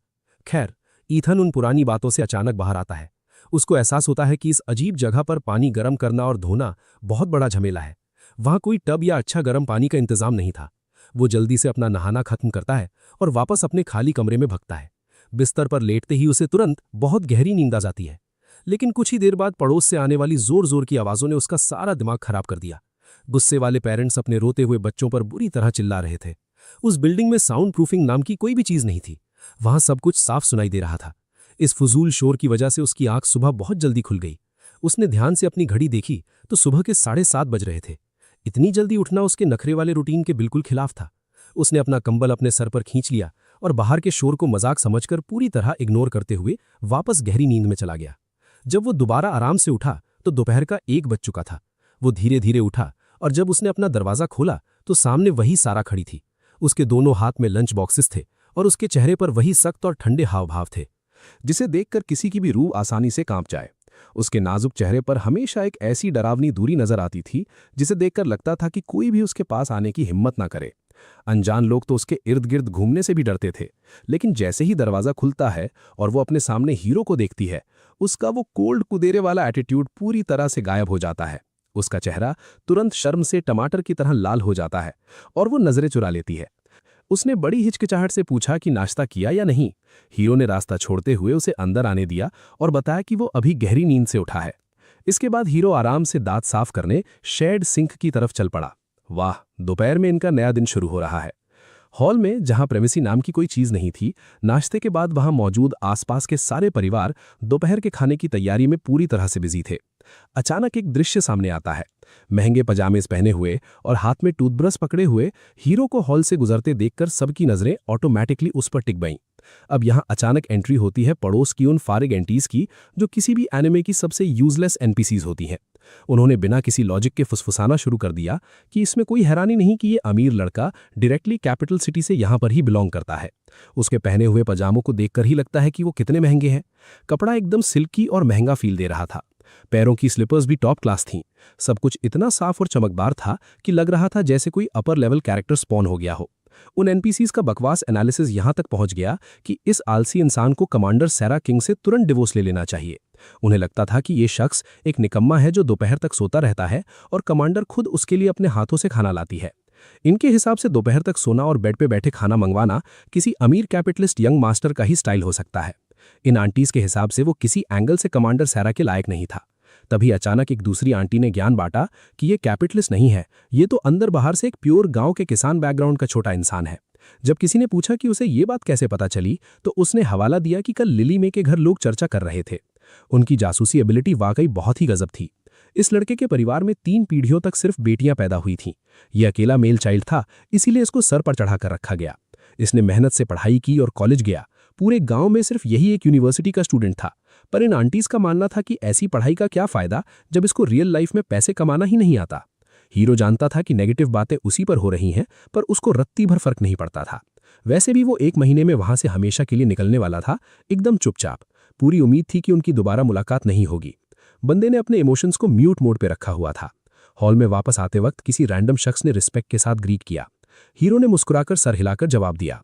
खैर, ईथन उन पुरानी बातों से अचानक बाहर आता है। उसको एहसास होता है कि इस अजीब जगह पर पानी गर्म करना और धोना बहुत बड़ा झमेला है। वहां कोई टब या अच्छा गर्म पानी का इंतजाम नहीं था। वो जल्दी से अपना नहाना खत्म करता है और वापस अपने खाली कमरे में भगता है। बिस्तर पर लेटते ही उसे तुरंत बहुत गहरी नींद आ जाती है। लेकिन कुछ ही देर बाद पड़ोस से आने वाली जोर जोर की आवाजों ने उसका सारा दिमाग खराब कर दिया। गुस्से वाले पेरेंट्स अपने रोते हुए बच्चों पर बुरी तरह चिल्ला रहे थे। उस बिल्डिंग में साउंड प्रूफिंग नाम की कोई भी चीज नहीं थी। वहां सब कुछ साफ सुनाई दे रहा था। इस फजूल शोर की वजह से उसकी आंख सुबह बहुत जल्दी खुल गई। उसने ध्यान से अपनी घड़ी देखी तो सुबह के 7:30 बज रहे थे। इतनी जल्दी उठना उसके नखरे वाले रूटीन के बिल्कुल खिलाफ था। उसने अपना कंबल अपने सर पर खींच लिया और बाहर के शोर को मजाक समझकर पूरी तरह इग्नोर करते हुए वापस गहरी नींद में चला गया। जब वो दोबारा आराम से उठा तो दोपहर का 1 बज चुका था। वो धीरे धीरे उठा और जब उसने अपना दरवाजा खोला तो सामने वही सारा खड़ी थी। उसके दोनों हाथ में लंच बॉक्सेस थे और उसके चेहरे पर वही सख्त और ठंडे हाव भाव थे, जिसे देखकर किसी की भी रूह आसानी से कांप जाए। उसके नाजुक चेहरे पर हमेशा एक ऐसी डरावनी दूरी नजर आती थी जिसे देखकर लगता था कि कोई भी उसके पास आने की हिम्मत ना करे। अनजान लोग तो उसके इर्द गिर्द घूमने से भी डरते थे, लेकिन जैसे ही दरवाज़ा खुलता है और वो अपने सामने हीरो को देखती है, उसका वो कोल्ड कुदेरे वाला एटीट्यूड पूरी तरह से गायब हो जाता है। उसका चेहरा तुरंत शर्म से टमाटर की तरह लाल हो जाता है और वो नजरें चुरा लेती है। उसने बड़ी हिचकिचाहट से पूछा कि नाश्ता किया या नहीं। हीरो ने रास्ता छोड़ते हुए उसे अंदर आने दिया और बताया कि वो अभी गहरी नींद से उठा है। इसके बाद हीरो आराम से दांत साफ करने शेड सिंक की तरफ चल पड़ा। वाह, दोपहर में इनका नया दिन शुरू हो रहा है। हॉल में, जहां प्रेमिसी नाम की कोई चीज नहीं थी, नाश्ते के बाद वहां मौजूद आसपास के सारे परिवार दोपहर के खाने की तैयारी में पूरी तरह से बिजी थे। अचानक एक दृश्य सामने आता है। महंगे पजामे पहने हुए और हाथ में टूथब्रश पकड़े हुए हीरो को हॉल से गुजरते देखकर सबकी नजरें ऑटोमेटिकली उस पर टिक गईं। अब यहां अचानक एंट्री होती है पड़ोस की उन फारिग एंटीज की, जो किसी भी एनिमे की सबसे यूजलेस एनपीसीज होती हैं। उन्होंने बिना किसी लॉजिक के फुसफुसाना शुरू कर दिया कि इसमें कोई हैरानी नहीं कि ये अमीर लड़का डायरेक्टली कैपिटल सिटी से यहां पर ही बिलोंग करता है। उसके पहने हुए पजामों को देखकर ही लगता है कि वो कितने महंगे हैं। कपड़ा एकदम सिल्की और महंगा फील दे रहा था। पैरों की स्लीपर्स भी टॉप क्लास थीं। सब कुछ इतना साफ और चमकदार था कि लग रहा था जैसे कोई अपर लेवल कैरेक्टर स्पॉन हो गया हो। उन एनपीसीज का बकवास एनालिसिस यहां तक पहुंच गया कि इस आलसी इंसान को कमांडर सैरा किंग से तुरंत डिवोर्स ले लेना चाहिए। उन्हें लगता था कि ये शख्स एक निकम्मा है जो दोपहर तक सोता रहता है और कमांडर खुद उसके लिए अपने हाथों से खाना लाती है। इनके हिसाब से दोपहर तक सोना और बेड पे बैठे खाना मंगवाना किसी अमीर कैपिटलिस्ट यंग मास्टर का ही स्टाइल हो सकता है। इन आंटीज के हिसाब से वो किसी एंगल से कमांडर सैरा के लायक नहीं था। तभी अचानक एक दूसरी आंटी ने ज्ञान बांटा कि ये कैपिटलिस्ट नहीं है, ये तो अंदर बाहर से एक प्योर गांव के किसान बैकग्राउंड का छोटा इंसान है। जब किसी ने पूछा कि उसे ये बात कैसे पता चली, तो उसने हवाला दिया कि कल लिली मे के घर लोग चर्चा कर रहे थे। उनकी जासूसी एबिलिटी वाकई बहुत ही गजब थी। इस लड़के के परिवार में 3 पीढ़ियों तक सिर्फ बेटियां पैदा हुई थीं। यह अकेला मेल चाइल्ड था, इसीलिए इसको सर पर चढ़ाकर रखा गया। इसने मेहनत से पढ़ाई की और कॉलेज गया। पूरे गांव में सिर्फ यही एक यूनिवर्सिटी का स्टूडेंट था। पर इन आंटीज का मानना था कि ऐसी पढ़ाई का क्या फायदा जब इसको रियल लाइफ में पैसे कमाना ही नहीं आता। हीरो जानता था कि नेगेटिव बातें उसी पर हो रही हैं, पर उसको रत्ती भर फर्क नहीं पड़ता था। वैसे भी वो 1 महीने में वहां से हमेशा के लिए निकलने वाला था, एकदम चुपचाप। पूरी उम्मीद थी कि उनकी दोबारा मुलाकात नहीं होगी। बंदे ने अपने इमोशंस को म्यूट मोड पे रखा हुआ था। हॉल में वापस आते वक्त किसी रैंडम शख्स ने रिस्पेक्ट के साथ ग्रीट किया। हीरो ने मुस्कुराकर सर हिलाकर जवाब दिया।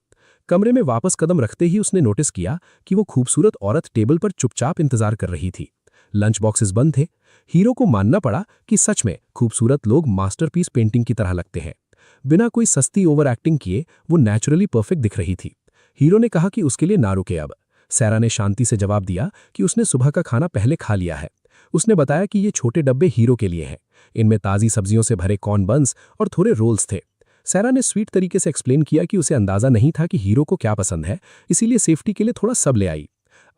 कमरे में वापस कदम रखते ही उसने नोटिस किया कि वो खूबसूरत औरत टेबल पर चुपचाप इंतजार कर रही थी। लंच बॉक्सेस बंद थे। हीरो को मानना पड़ा कि सच में खूबसूरत लोग मास्टरपीस पेंटिंग की तरह लगते हैं। बिना कोई सस्ती ओवर एक्टिंग किए वो नेचुरली परफेक्ट दिख रही थी। हीरो ने कहा कि उसके लिए ना रुके अब। सैरा ने शांति से जवाब दिया कि उसने सुबह का खाना पहले खा लिया है। उसने बताया कि ये छोटे डब्बे हीरो के लिए हैं। इनमें ताज़ी सब्जियों से भरे कॉर्न बन्स और थोड़े रोल्स थे। सैरा ने स्वीट तरीके से एक्सप्लेन किया कि उसे अंदाजा नहीं था कि हीरो को क्या पसंद है, इसीलिए सेफ्टी के लिए थोड़ा सब ले आई।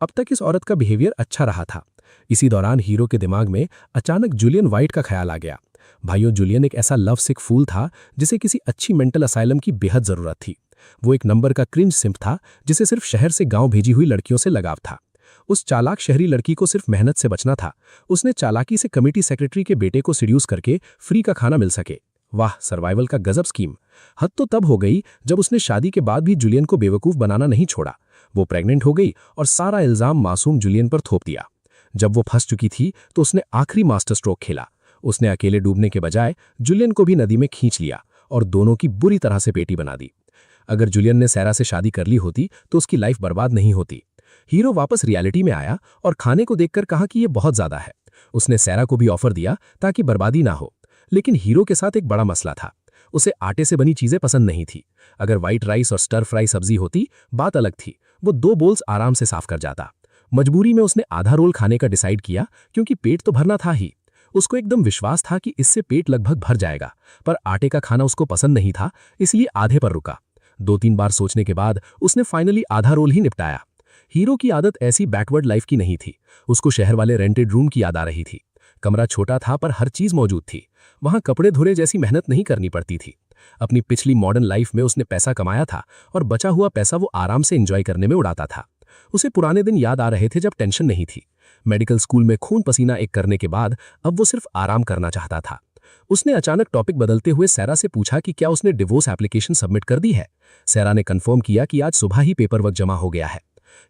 अब तक इस औरत का बिहेवियर अच्छा रहा था। इसी दौरान हीरो के दिमाग में अचानक जूलियन वाइट का ख्याल आ गया। भाइयों, जूलियन एक ऐसा लव सिक फूल था जिसे किसी अच्छी मेंटल असाइलम की बेहद जरूरत थी। वो एक नंबर का क्रिंज सिंप था जिसे सिर्फ शहर से गांव भेजी हुई लड़कियों से लगाव था। उस चालाक शहरी लड़की को सिर्फ मेहनत से बचना था। उसने चालाकी से कमेटी सेक्रेटरी के बेटे को सिड्यूस करके फ्री का खाना मिल सके। वाह, सर्वाइवल का गजब स्कीम। हद तो तब हो गई जब उसने शादी के बाद भी जूलियन को बेवकूफ बनाना नहीं छोड़ा। वो प्रेग्नेंट हो गई और सारा इल्जाम मासूम जूलियन पर थोप दिया। जब वो फंस चुकी थी तो उसने आखिरी मास्टर स्ट्रोक खेला। उसने अकेले डूबने के बजाय जूलियन को भी नदी में खींच लिया और दोनों की बुरी तरह से पेटी बना दी। अगर जूलियन ने सैरा से शादी कर ली होती तो उसकी लाइफ बर्बाद नहीं होती। हीरो वापस रियलिटी में आया और खाने को देखकर कहा कि ये बहुत ज्यादा है। उसने सैरा को भी ऑफर दिया ताकि बर्बादी ना हो। लेकिन हीरो के साथ एक बड़ा मसला था। उसे आटे से बनी चीजें पसंद नहीं थी। अगर व्हाइट राइस और स्टर फ्राई सब्जी होती, बात अलग थी। वो 2 बोल्स आराम से साफ कर जाता। मजबूरी में उसने आधा रोल खाने का डिसाइड किया, क्योंकि पेट तो भरना था ही। उसको एकदम विश्वास था कि इससे पेट लगभग भर जाएगा, पर आटे का खाना उसको पसंद नहीं था, इसलिए आधे पर रुका। 2-3 बार सोचने के बाद उसने फाइनली आधा रोल ही निपटाया। हीरो की आदत ऐसी बैकवर्ड लाइफ की नहीं थी। उसको शहर वाले रेंटेड रूम की याद आ रही थी। कमरा छोटा था पर हर चीज मौजूद थी। वहां कपड़े धोने जैसी मेहनत नहीं करनी पड़ती थी। अपनी पिछली मॉडर्न लाइफ में उसने पैसा कमाया था और बचा हुआ पैसा वो आराम से एंजॉय करने में उड़ाता था। उसे पुराने दिन याद आ रहे थे जब टेंशन नहीं थी। मेडिकल स्कूल में खून पसीना एक करने के बाद अब वो सिर्फ आराम करना चाहता था। उसने अचानक टॉपिक बदलते हुए सैरा से पूछा कि क्या उसने डिवोर्स एप्लीकेशन सबमिट कर दी है। सैरा ने कंफर्म किया कि आज सुबह ही पेपर वर्क जमा हो गया है।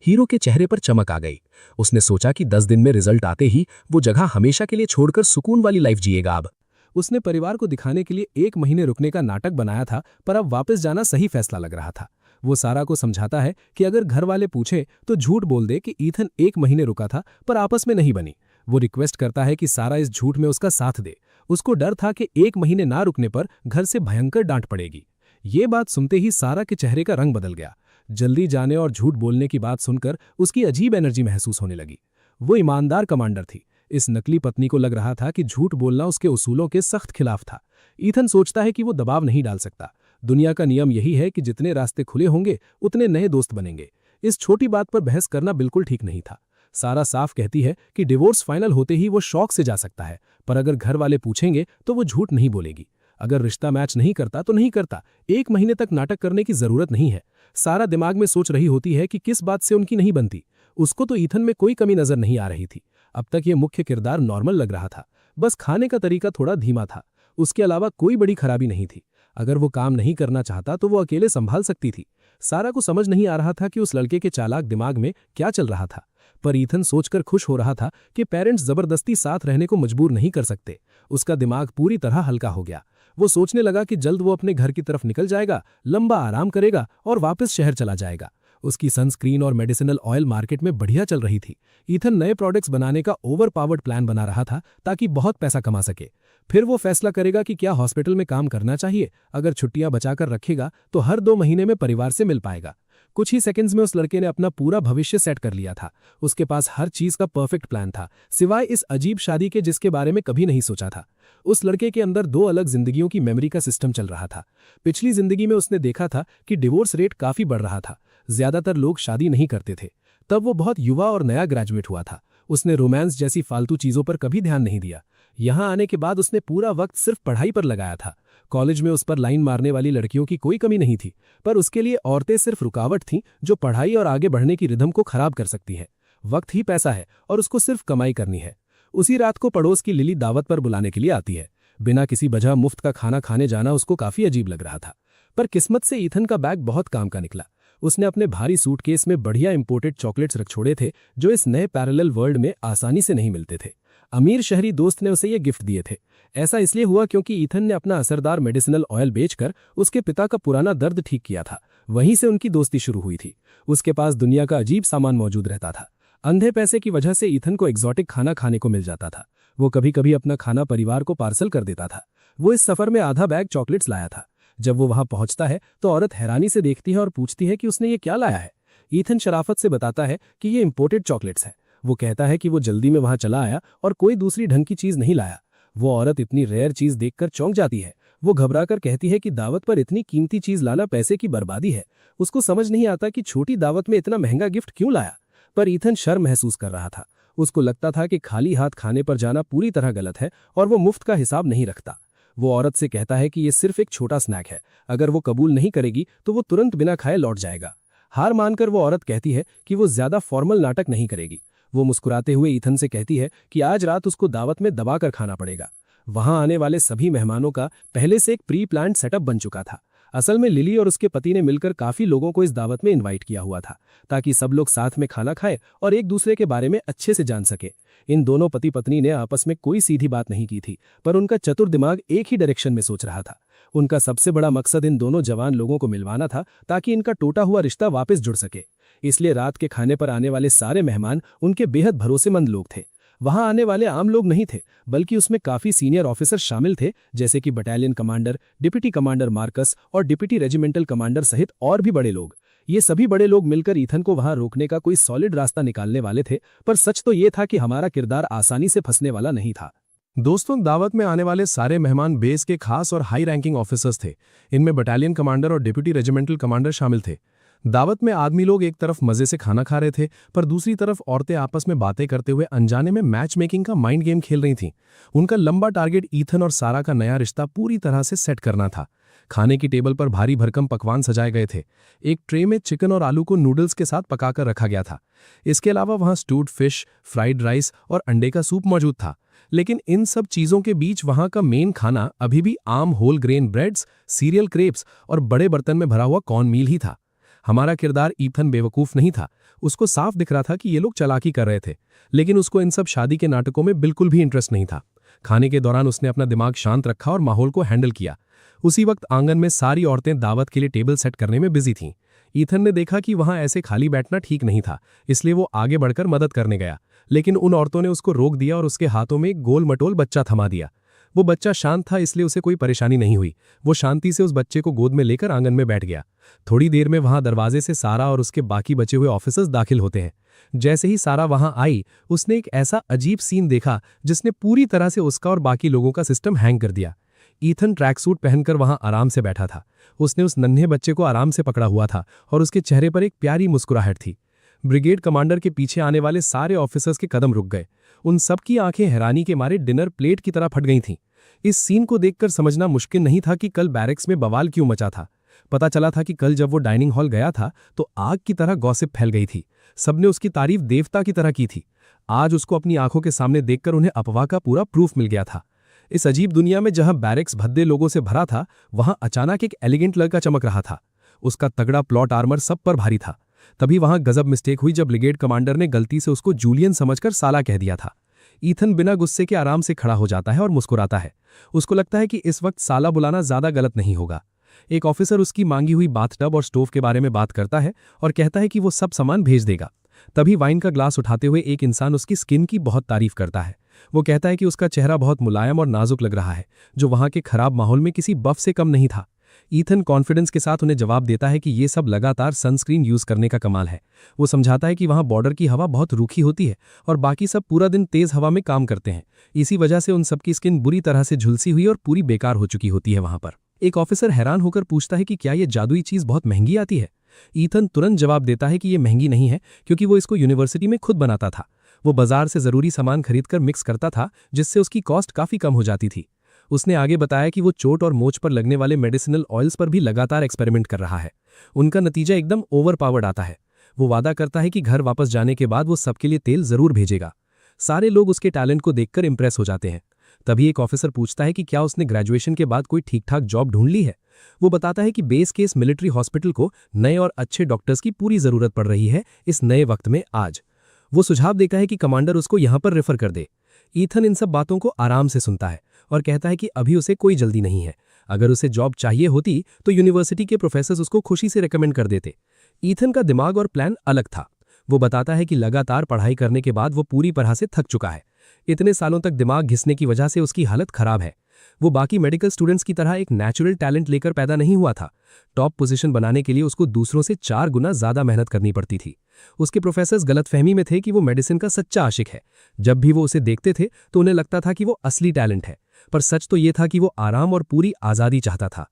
हीरो के चेहरे पर चमक आ गई। उसने सोचा कि 10 दिन में रिजल्ट आते ही वो जगह हमेशा के लिए छोड़कर सुकून वाली लाइफ जिएगा अब। उसने परिवार को दिखाने के लिए 1 महीने रुकने का नाटक बनाया था, पर अब वापस जाना सही फैसला लग रहा था। वो सारा को समझाता है कि अगर घर वाले पूछे तो झूठ बोल दे कि ईथन 1 महीने रुका था पर आपस में नहीं बनी। वो रिक्वेस्ट करता है कि सारा इस झूठ में उसका साथ दे। उसको डर था कि 1 महीने ना रुकने पर घर से भयंकर डांट पड़ेगी। ये बात सुनते ही सारा के चेहरे का रंग बदल गया। जल्दी जाने और झूठ बोलने की बात सुनकर उसकी अजीब एनर्जी महसूस होने लगी। वो ईमानदार कमांडर थी। इस नकली पत्नी को लग रहा था कि झूठ बोलना उसके उसूलों के सख्त खिलाफ था। ईथन सोचता है कि वो दबाव नहीं डाल सकता। दुनिया का नियम यही है कि जितने रास्ते खुले होंगे उतने नए दोस्त बनेंगे। इस छोटी बात पर बहस करना बिल्कुल ठीक नहीं था। सारा साफ कहती है कि डिवोर्स फाइनल होते ही वो शौक से जा सकता है, पर अगर घर वाले पूछेंगे तो वो झूठ नहीं बोलेगी। अगर रिश्ता मैच नहीं करता तो नहीं करता, 1 महीने तक नाटक करने की जरूरत नहीं है। सारा दिमाग में सोच रही होती है कि किस बात से उनकी नहीं बनती। उसको तो ईथन में कोई कमी नजर नहीं आ रही थी। अब तक ये मुख्य किरदार नॉर्मल लग रहा था, बस खाने का तरीका थोड़ा धीमा था। उसके अलावा कोई बड़ी खराबी नहीं थी। अगर वो काम नहीं करना चाहता तो वो अकेले संभाल सकती थी। सारा को समझ नहीं आ रहा था कि उस लड़के के चालाक दिमाग में क्या चल रहा था, पर ईथन सोचकर खुश हो रहा था कि पेरेंट्स जबरदस्ती साथ रहने को मजबूर नहीं कर सकते। उसका दिमाग पूरी तरह हल्का हो गया। वो सोचने लगा कि जल्द वो अपने घर की तरफ निकल जाएगा, लंबा आराम करेगा और वापस शहर चला जाएगा। उसकी सनस्क्रीन और मेडिसिनल ऑयल मार्केट में बढ़िया चल रही थी। ईथन नए प्रोडक्ट्स बनाने का ओवरपावर्ड प्लान बना रहा था ताकि बहुत पैसा कमा सके। फिर वो फैसला करेगा कि क्या हॉस्पिटल में काम करना चाहिए। अगर छुट्टियां बचाकर रखेगा तो हर 2 महीने में परिवार से मिल पाएगा। कुछ ही सेकंड्स में उस लड़के ने अपना पूरा भविष्य सेट कर लिया था। उसके पास हर चीज का परफेक्ट प्लान था, सिवाय इस अजीब शादी के जिसके बारे में कभी नहीं सोचा था। उस लड़के के अंदर 2 अलग जिंदगियों की मेमोरी का सिस्टम चल रहा था। पिछली जिंदगी में उसने देखा था कि डिवोर्स रेट काफी बढ़ रहा था। ज्यादातर लोग शादी नहीं करते थे। तब वो बहुत युवा और नया ग्रेजुएट हुआ था। उसने रोमांस जैसी फालतू चीजों पर कभी ध्यान नहीं दिया। यहां आने के बाद उसने पूरा वक्त सिर्फ पढ़ाई पर लगाया था। कॉलेज में उस पर लाइन मारने वाली लड़कियों की कोई कमी नहीं थी, पर उसके लिए औरतें सिर्फ रुकावट थीं जो पढ़ाई और आगे बढ़ने की रिदम को खराब कर सकती हैं। वक्त ही पैसा है और उसको सिर्फ कमाई करनी है। उसी रात को पड़ोस की लिली दावत पर बुलाने के लिए आती है। बिना किसी वजह मुफ्त का खाना खाने जाना उसको काफी अजीब लग रहा था, पर किस्मत से ईथन का बैग बहुत काम का निकला। उसने अपने भारी सूटकेस में बढ़िया इंपोर्टेड चॉकलेट्स रख छोड़े थे जो इस नए पैरेलल वर्ल्ड में आसानी से नहीं मिलते थे। अमीर शहरी दोस्त ने उसे ये गिफ्ट दिए थे। ऐसा इसलिए हुआ क्योंकि ईथन ने अपना असरदार मेडिसिनल ऑयल बेचकर उसके पिता का पुराना दर्द ठीक किया था। वहीं से उनकी दोस्ती शुरू हुई थी। उसके पास दुनिया का अजीब सामान मौजूद रहता था। अंधे पैसे की वजह से ईथन को एक्सोटिक खाना खाने को मिल जाता था। वो कभी कभी अपना खाना परिवार को पार्सल कर देता था। वो इस सफर में आधा बैग चॉकलेट्स लाया था। जब वो वहां पहुंचता है तो औरत हैरानी से देखती है और पूछती है कि उसने ये क्या लाया है। ईथन शराफत से बताता है कि ये इंपोर्टेड चॉकलेट्स है। वो कहता है कि वो जल्दी में वहां चला आया और कोई दूसरी ढंग की चीज नहीं लाया। वो औरत इतनी रेयर चीज देखकर चौंक जाती है। वो घबराकर कहती है कि दावत पर इतनी कीमती चीज लाना पैसे की बर्बादी है। उसको समझ नहीं आता कि छोटी दावत में इतना महंगा गिफ्ट क्यों लाया, पर ईथन शर्म महसूस कर रहा था। उसको लगता था कि खाली हाथ खाने पर जाना पूरी तरह गलत है और वो मुफ्त का हिसाब नहीं रखता। वो औरत से कहता है कि ये सिर्फ एक छोटा स्नैक है, अगर वो कबूल नहीं करेगी तो वो तुरंत बिना खाए लौट जाएगा। हार मानकर वो औरत कहती है कि वो ज्यादा फॉर्मल नाटक नहीं करेगी। वो मुस्कुराते हुए ईथन से कहती है कि आज रात उसको दावत में दबाकर खाना पड़ेगा। वहां आने वाले सभी मेहमानों का पहले से एक प्री प्लान्ड सेटअप बन चुका था। असल में लिली और उसके पति ने मिलकर काफी लोगों को इस दावत में इनवाइट किया हुआ था ताकि सब लोग साथ में खाना खाएं और एक दूसरे के बारे में अच्छे से जान सके। इन दोनों पति पत्नी ने आपस में कोई सीधी बात नहीं की थी, पर उनका चतुर दिमाग एक ही डायरेक्शन में सोच रहा था। उनका सबसे बड़ा मकसद इन दोनों जवान लोगों को मिलवाना था ताकि इनका टूटा हुआ रिश्ता वापस जुड़ सके। इसलिए रात के खाने पर आने वाले सारे मेहमान उनके बेहद भरोसेमंद लोग थे। वहां आने वाले आम लोग नहीं थे, बल्कि उसमें काफी सीनियर ऑफिसर शामिल थे, जैसे कि battalion commander, deputy commander Marcus और डिप्टी रेजिमेंटल कमांडर सहित और भी बड़े लोग। ये सभी बड़े लोग मिलकर ईथन को वहां रोकने का कोई सॉलिड रास्ता निकालने वाले थे, पर सच तो ये था कि हमारा किरदार आसानी से फंसने वाला नहीं था। दोस्तों, दावत में आने वाले सारे मेहमान बेस के खास और हाई रैंकिंग ऑफिसर्स थे। इनमें बटालियन कमांडर और डिप्टी रेजिमेंटल कमांडर शामिल थे। दावत में आदमी लोग एक तरफ मजे से खाना खा रहे थे, पर दूसरी तरफ औरतें आपस में बातें करते हुए अनजाने में मैच मेकिंग का माइंड गेम खेल रही थीं। उनका लंबा टारगेट ईथन और सारा का नया रिश्ता पूरी तरह से सेट करना था। खाने की टेबल पर भारी भरकम पकवान सजाए गए थे। एक ट्रे में चिकन और आलू को नूडल्स के साथ पकाकर रखा गया था। इसके अलावा वहां स्टूड फिश, फ्राइड राइस और अंडे का सूप मौजूद था। लेकिन इन सब चीजों के बीच वहां का मेन खाना अभी भी आम whole grain breads, cereal crepes और बड़े बर्तन में भरा हुआ कॉर्न मील ही था। हमारा किरदार ईथन बेवकूफ नहीं था। उसको साफ दिख रहा था कि ये लोग चालाकी कर रहे थे, लेकिन उसको इन सब शादी के नाटकों में बिल्कुल भी इंटरेस्ट नहीं था। खाने के दौरान उसने अपना दिमाग शांत रखा और माहौल को हैंडल किया। उसी वक्त आंगन में सारी औरतें दावत के लिए टेबल सेट करने में बिजी थीं। ईथन ने देखा कि वहां ऐसे खाली बैठना ठीक नहीं था, इसलिए वो आगे बढ़कर मदद करने गया, लेकिन उन औरतों ने उसको रोक दिया और उसके हाथों में एक गोल मटोल बच्चा थमा दिया। वो बच्चा शांत था, इसलिए उसे कोई परेशानी नहीं हुई। वो शांति से उस बच्चे को गोद में लेकर आंगन में बैठ गया। थोड़ी देर में वहां दरवाजे से सारा और उसके बाकी बचे हुए ऑफिसर्स दाखिल होते हैं। जैसे ही सारा वहां आई, उसने एक ऐसा अजीब सीन देखा जिसने पूरी तरह से उसका और बाकी लोगों का सिस्टम हैंग कर दिया। ईथन ट्रैक सूट पहनकर वहां आराम से बैठा था। उसने उस नन्हे बच्चे को आराम से पकड़ा हुआ था और उसके चेहरे पर एक प्यारी मुस्कुराहट थी। ब्रिगेड कमांडर के पीछे आने वाले सारे ऑफिसर्स के कदम रुक गए। उन सबकी आंखें हैरानी के मारे डिनर प्लेट की तरह फट गई थीं। इस सीन को देखकर समझना मुश्किल नहीं था कि कल बैरक्स में बवाल क्यों मचा था। पता चला था कि कल जब वो डाइनिंग हॉल गया था तो आग की तरह गॉसिप फैल गई थी। सबने उसकी तारीफ देवता की तरह की थी। आज उसको अपनी आंखों के सामने देखकर उन्हें अफवाह का पूरा प्रूफ मिल गया था। इस अजीब दुनिया में जहां बैरक्स भद्दे लोगों से भरा था, वहां अचानक एक एलिगेंट लड़का चमक रहा था। उसका तगड़ा प्लॉट आर्मर सब पर भारी था। तभी वहां गजब मिस्टेक हुई जब ब्रिगेड कमांडर ने गलती से उसको जूलियन समझकर साला कह दिया था। ईथन बिना गुस्से के आराम से खड़ा हो जाता है और मुस्कुराता है। उसको लगता है कि इस वक्त साला बुलाना ज्यादा गलत नहीं होगा। एक ऑफिसर उसकी मांगी हुई बाथटब और स्टोव के बारे में बात करता है और कहता है कि वो सब सामान भेज देगा। तभी वाइन का ग्लास उठाते हुए एक इंसान उसकी स्किन की बहुत तारीफ करता है। वो कहता है कि उसका चेहरा बहुत मुलायम और नाजुक लग रहा है, जो वहां के खराब माहौल में किसी बफ से कम नहीं था। ईथन कॉन्फिडेंस के साथ उन्हें जवाब देता है कि ये सब लगातार सनस्क्रीन यूज करने का कमाल है। वो समझाता है कि वहां बॉर्डर की हवा बहुत रूखी होती है और बाकी सब पूरा दिन तेज हवा में काम करते हैं। इसी वजह से उन सबकी स्किन बुरी तरह से झुलसी हुई और पूरी बेकार हो चुकी होती है वहां पर। एक ऑफिसर हैरान होकर पूछता है कि क्या ये जादुई चीज बहुत महंगी आती है। ईथन तुरंत जवाब देता है कि ये महंगी नहीं है, क्योंकि वो इसको यूनिवर्सिटी में खुद बनाता था। वो बाजार से जरूरी सामान खरीदकर मिक्स करता था, जिससे उसकी कॉस्ट काफी कम हो जाती थी। उसने आगे बताया कि वो चोट और मोच पर लगने वाले मेडिसिनल ऑयल्स पर भी लगातार एक्सपेरिमेंट कर रहा है। उनका नतीजा एकदम ओवरपावर्ड आता है। वो वादा करता है कि घर वापस जाने के बाद वो सबके लिए तेल जरूर भेजेगा। सारे लोग उसके टैलेंट को देखकर इंप्रेस हो जाते हैं। तभी एक ऑफिसर पूछता है कि क्या उसने ग्रेजुएशन के बाद कोई ठीक ठाक जॉब ढूंढ ली है। वो बताता है कि बेस केस मिलिट्री हॉस्पिटल को नए और अच्छे डॉक्टर्स की पूरी जरूरत पड़ रही है इस नए वक्त में आज। वो सुझाव देता है कि कमांडर उसको यहां पर रेफर कर दे। ईथन इन सब बातों को आराम से सुनता है और कहता है कि अभी उसे कोई जल्दी नहीं है। अगर उसे जॉब चाहिए होती तो यूनिवर्सिटी के प्रोफेसर्स उसको खुशी से रेकमेंड कर देते। ईथन का दिमाग और प्लान अलग था। वो बताता है कि लगातार पढ़ाई करने के बाद वो पूरी तरह से थक चुका है। इतने सालों तक दिमाग घिसने की वजह से उसकी हालत खराब है। वो बाकी मेडिकल स्टूडेंट्स की तरह एक नेचुरल टैलेंट लेकर पैदा नहीं हुआ था। टॉप पोजीशन बनाने के लिए उसको दूसरों से 4 गुना ज्यादा मेहनत करनी पड़ती थी। उसके प्रोफेसर्स गलतफहमी में थे कि वो मेडिसिन का सच्चा आशिक है। जब भी वो उसे देखते थे तो उन्हें लगता था कि वो असली टैलेंट है, पर सच तो ये था कि वो आराम और पूरी आज़ादी चाहता था।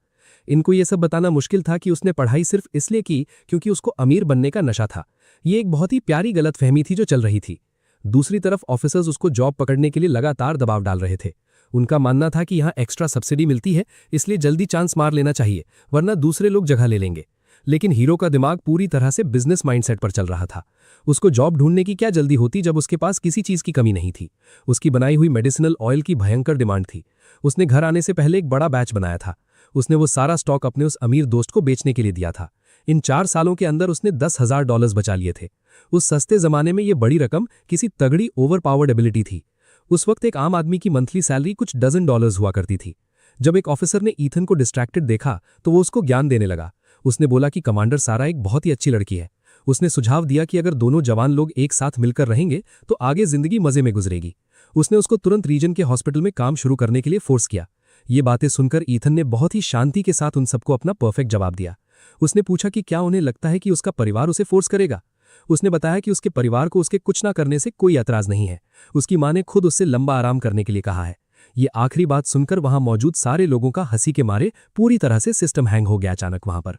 इनको ये सब बताना मुश्किल था कि उसने पढ़ाई सिर्फ इसलिए की क्योंकि उसको अमीर बनने का नशा था। ये एक बहुत ही प्यारी गलतफहमी थी जो चल रही थी। दूसरी तरफ ऑफिसर्स उसको जॉब पकड़ने के लिए लगातार दबाव डाल रहे थे। उनका मानना था कि यहाँ एक्स्ट्रा सब्सिडी मिलती है, इसलिए जल्दी चांस मार लेना चाहिए, वरना दूसरे लोग जगह ले लेंगे। लेकिन हीरो का दिमाग पूरी तरह से बिजनेस माइंडसेट पर चल रहा था। उसको जॉब ढूंढने की क्या जल्दी होती जब उसके पास किसी चीज की कमी नहीं थी। उसकी बनाई हुई मेडिसिनल ऑयल की भयंकर डिमांड थी। उसने घर आने से पहले एक बड़ा बैच बनाया था। उसने वो सारा स्टॉक अपने उस अमीर दोस्त को बेचने के लिए दिया था। इन 4 सालों के अंदर उसने $10,000 बचा लिए थे। उस सस्ते जमाने में ये बड़ी रकम किसी तगड़ी ओवरपावर्ड एबिलिटी थी। उस वक्त एक आम आदमी की मंथली सैलरी कुछ डजन डॉलर्स हुआ करती थी। जब एक ऑफिसर ने ईथन को डिस्ट्रैक्टेड देखा तो वो उसको ज्ञान देने लगा। उसने बोला कि कमांडर सारा एक बहुत ही अच्छी लड़की है। उसने सुझाव दिया कि अगर दोनों जवान लोग एक साथ मिलकर रहेंगे तो आगे जिंदगी मजे में गुजरेगी। उसने उसको तुरंत रीजन के हॉस्पिटल में काम शुरू करने के लिए फोर्स किया। ये बातें सुनकर ईथन ने बहुत ही शांति के साथ उन सबको अपना परफेक्ट जवाब दिया। उसने पूछा कि क्या उन्हें लगता है कि उसका परिवार उसे फोर्स करेगा। उसने बताया कि उसके परिवार को उसके कुछ ना करने से कोई एतराज नहीं है। उसकी मां ने खुद उससे लंबा आराम करने के लिए कहा है। ये आखिरी बात सुनकर वहां मौजूद सारे लोगों का हंसी के मारे पूरी तरह से सिस्टम हैंग हो गया अचानक वहां पर।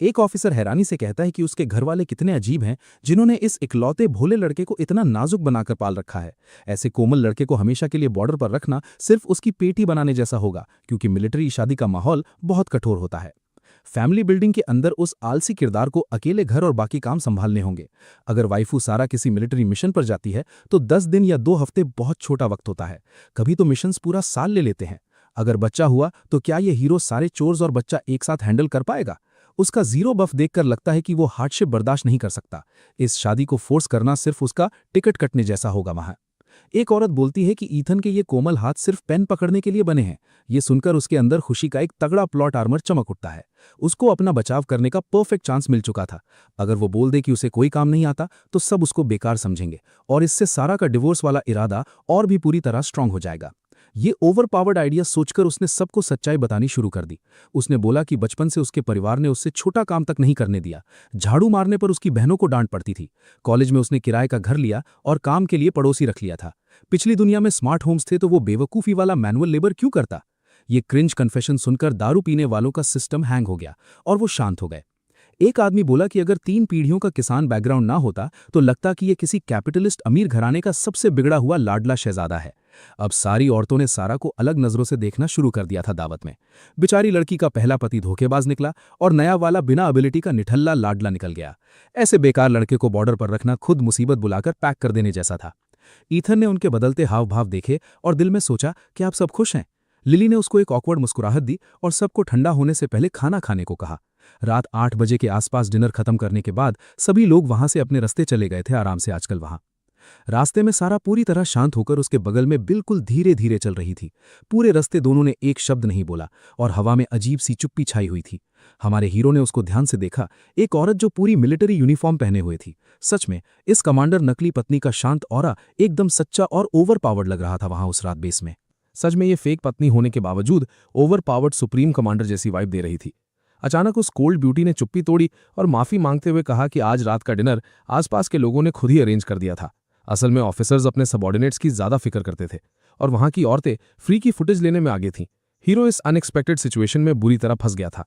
एक ऑफिसर हैरानी से कहता है कि उसके घर वाले कितने अजीब हैं जिन्होंने इस इकलौते भोले लड़के को इतना नाजुक बनाकर पाल रखा है। ऐसे कोमल लड़के को हमेशा के लिए बॉर्डर पर रखना सिर्फ उसकी पेट ही बनाने जैसा होगा, क्योंकि मिलिट्री शादी का माहौल बहुत कठोर होता है। फैमिली बिल्डिंग के अंदर उस आलसी किरदार को अकेले घर और बाकी काम संभालने होंगे। अगर वाइफू सारा किसी मिलिट्री मिशन पर जाती है तो 10 दिन या 2 हफ्ते बहुत छोटा वक्त होता है। कभी तो मिशंस पूरा साल ले लेते हैं। अगर बच्चा हुआ तो क्या ये हीरो सारे चोर्स और बच्चा एक साथ हैंडल कर पाएगा? उसका जीरो बफ देखकर लगता है कि वो हार्डशिप बर्दाश्त नहीं कर सकता। इस शादी को फोर्स करना सिर्फ उसका टिकट कटने जैसा होगा वहां। एक औरत बोलती है कि ईथन के ये कोमल हाथ सिर्फ पेन पकड़ने के लिए बने हैं। ये सुनकर उसके अंदर खुशी का एक तगड़ा प्लॉट आर्मर चमक उठता है। उसको अपना बचाव करने का परफेक्ट चांस मिल चुका था। अगर वो बोल दे कि उसे कोई काम नहीं आता तो सब उसको बेकार समझेंगे और इससे सारा का डिवोर्स वाला इरादा और भी पूरी तरह स्ट्रांग हो जाएगा। ये ओवरपावर्ड आइडिया सोचकर उसने सबको सच्चाई बतानी शुरू कर दी। उसने बोला कि बचपन से उसके परिवार ने उससे छोटा काम तक नहीं करने दिया। झाड़ू मारने पर उसकी बहनों को डांट पड़ती थी। कॉलेज में उसने किराए का घर लिया और काम के लिए पड़ोसी रख लिया था। पिछली दुनिया में स्मार्ट होम्स थे तो वो बेवकूफ़ी वाला मैनुअल लेबर क्यों करता। ये क्रिंज कन्फेशन सुनकर दारू पीने वालों का सिस्टम हैंग हो गया और वो शांत हो गए। एक आदमी बोला कि अगर 3 पीढ़ियों का किसान बैकग्राउंड ना होता तो लगता कि ये किसी कैपिटलिस्ट अमीर घराने का सबसे बिगड़ा हुआ लाडला शहजादा है। अब सारी औरतों ने सारा को अलग नजरों से देखना शुरू कर दिया था दावत में। बेचारी लड़की का पहला पति धोखेबाज निकला और नया वाला बिना एबिलिटी का निठल्ला लाडला निकल गया। ऐसे बेकार लड़के को बॉर्डर पर रखना खुद मुसीबत बुलाकर पैक कर देने जैसा था। ईथन ने उनके बदलते हाव भाव देखे और दिल में सोचा कि आप सब खुश हैं। लिली ने उसको एक ऑकवर्ड मुस्कुराहट दी और सबको ठंडा होने से पहले खाना खाने को कहा। रात 8 बजे के आसपास डिनर खत्म करने के बाद सभी लोग वहां से अपने रास्ते चले गए थे आराम से। आजकल वहां रास्ते में सारा पूरी तरह शांत होकर उसके बगल में बिल्कुल धीरे धीरे चल रही थी। पूरे रास्ते दोनों ने एक शब्द नहीं बोला और हवा में अजीब सी चुप्पी छाई हुई थी। हमारे हीरो ने उसको ध्यान से देखा, एक औरत जो पूरी मिलिट्री यूनिफॉर्म पहने हुए थी। सच में इस कमांडर नकली पत्नी का शांत ऑरा एकदम सच्चा और ओवरपावर्ड लग रहा था वहां उस रात बेस में। सच में ये फेक पत्नी होने के बावजूद ओवरपावर्ड सुप्रीम कमांडर जैसी वाइब दे रही थी। अचानक उस कोल्ड ब्यूटी ने चुप्पी तोड़ी और माफी मांगते हुए कहा कि आज रात का डिनर आसपास के लोगों ने खुद ही अरेंज कर दिया था। असल में ऑफिसर्स अपने सबॉर्डिनेट्स की ज्यादा फिक्र करते थे और वहां की औरतें फ्री की फुटेज लेने में आगे थीं। हीरो इस अनएक्सपेक्टेड सिचुएशन में बुरी तरह फंस गया था।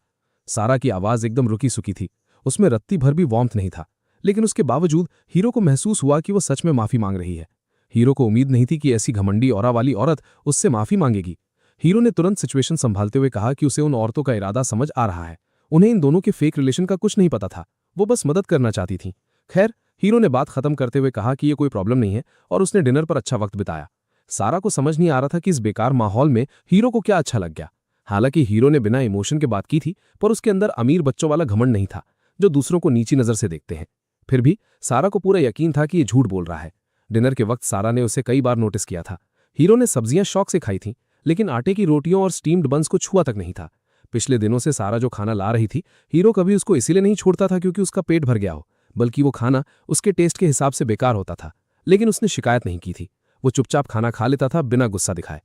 सारा की आवाज एकदम रुकी सुकी थी, उसमें रत्ती भर भी वार्मथ नहीं था, लेकिन उसके बावजूद हीरो को महसूस हुआ कि वो सच में माफी मांग रही है। हीरो को उम्मीद नहीं थी कि ऐसी घमंडी औरा वाली औरत उससे माफी मांगेगी। हीरो ने तुरंत सिचुएशन संभालते हुए कहा कि उसे उन औरतों का इरादा समझ आ रहा है। उन्हें इन दोनों के फेक रिलेशन का कुछ नहीं पता था, वो बस मदद करना चाहती थीं। खैर, हीरो ने बात खत्म करते हुए कहा कि ये कोई प्रॉब्लम नहीं है और उसने डिनर पर अच्छा वक्त बिताया। सारा को समझ नहीं आ रहा था कि इस बेकार माहौल में हीरो को क्या अच्छा लग गया। हालांकि हीरो ने बिना इमोशन के बात की थी, पर उसके अंदर अमीर बच्चों वाला घमंड नहीं था जो दूसरों को नीची नजर से देखते हैं। फिर भी सारा को पूरा यकीन था कि ये झूठ बोल रहा है। डिनर के वक्त सारा ने उसे कई बार नोटिस किया था। हीरो ने सब्जियां शौक से खाई थीं, लेकिन आटे की रोटियों और स्टीम्ड बंस को छुआ तक नहीं था। पिछले दिनों से सारा जो खाना ला रही थी, हीरो कभी उसको इसीलिए नहीं छोड़ता था क्योंकि उसका पेट भर गया हो, बल्कि वो खाना उसके टेस्ट के हिसाब से बेकार होता था। लेकिन उसने शिकायत नहीं की थी, वो चुपचाप खाना खा लेता था बिना गुस्सा दिखाए।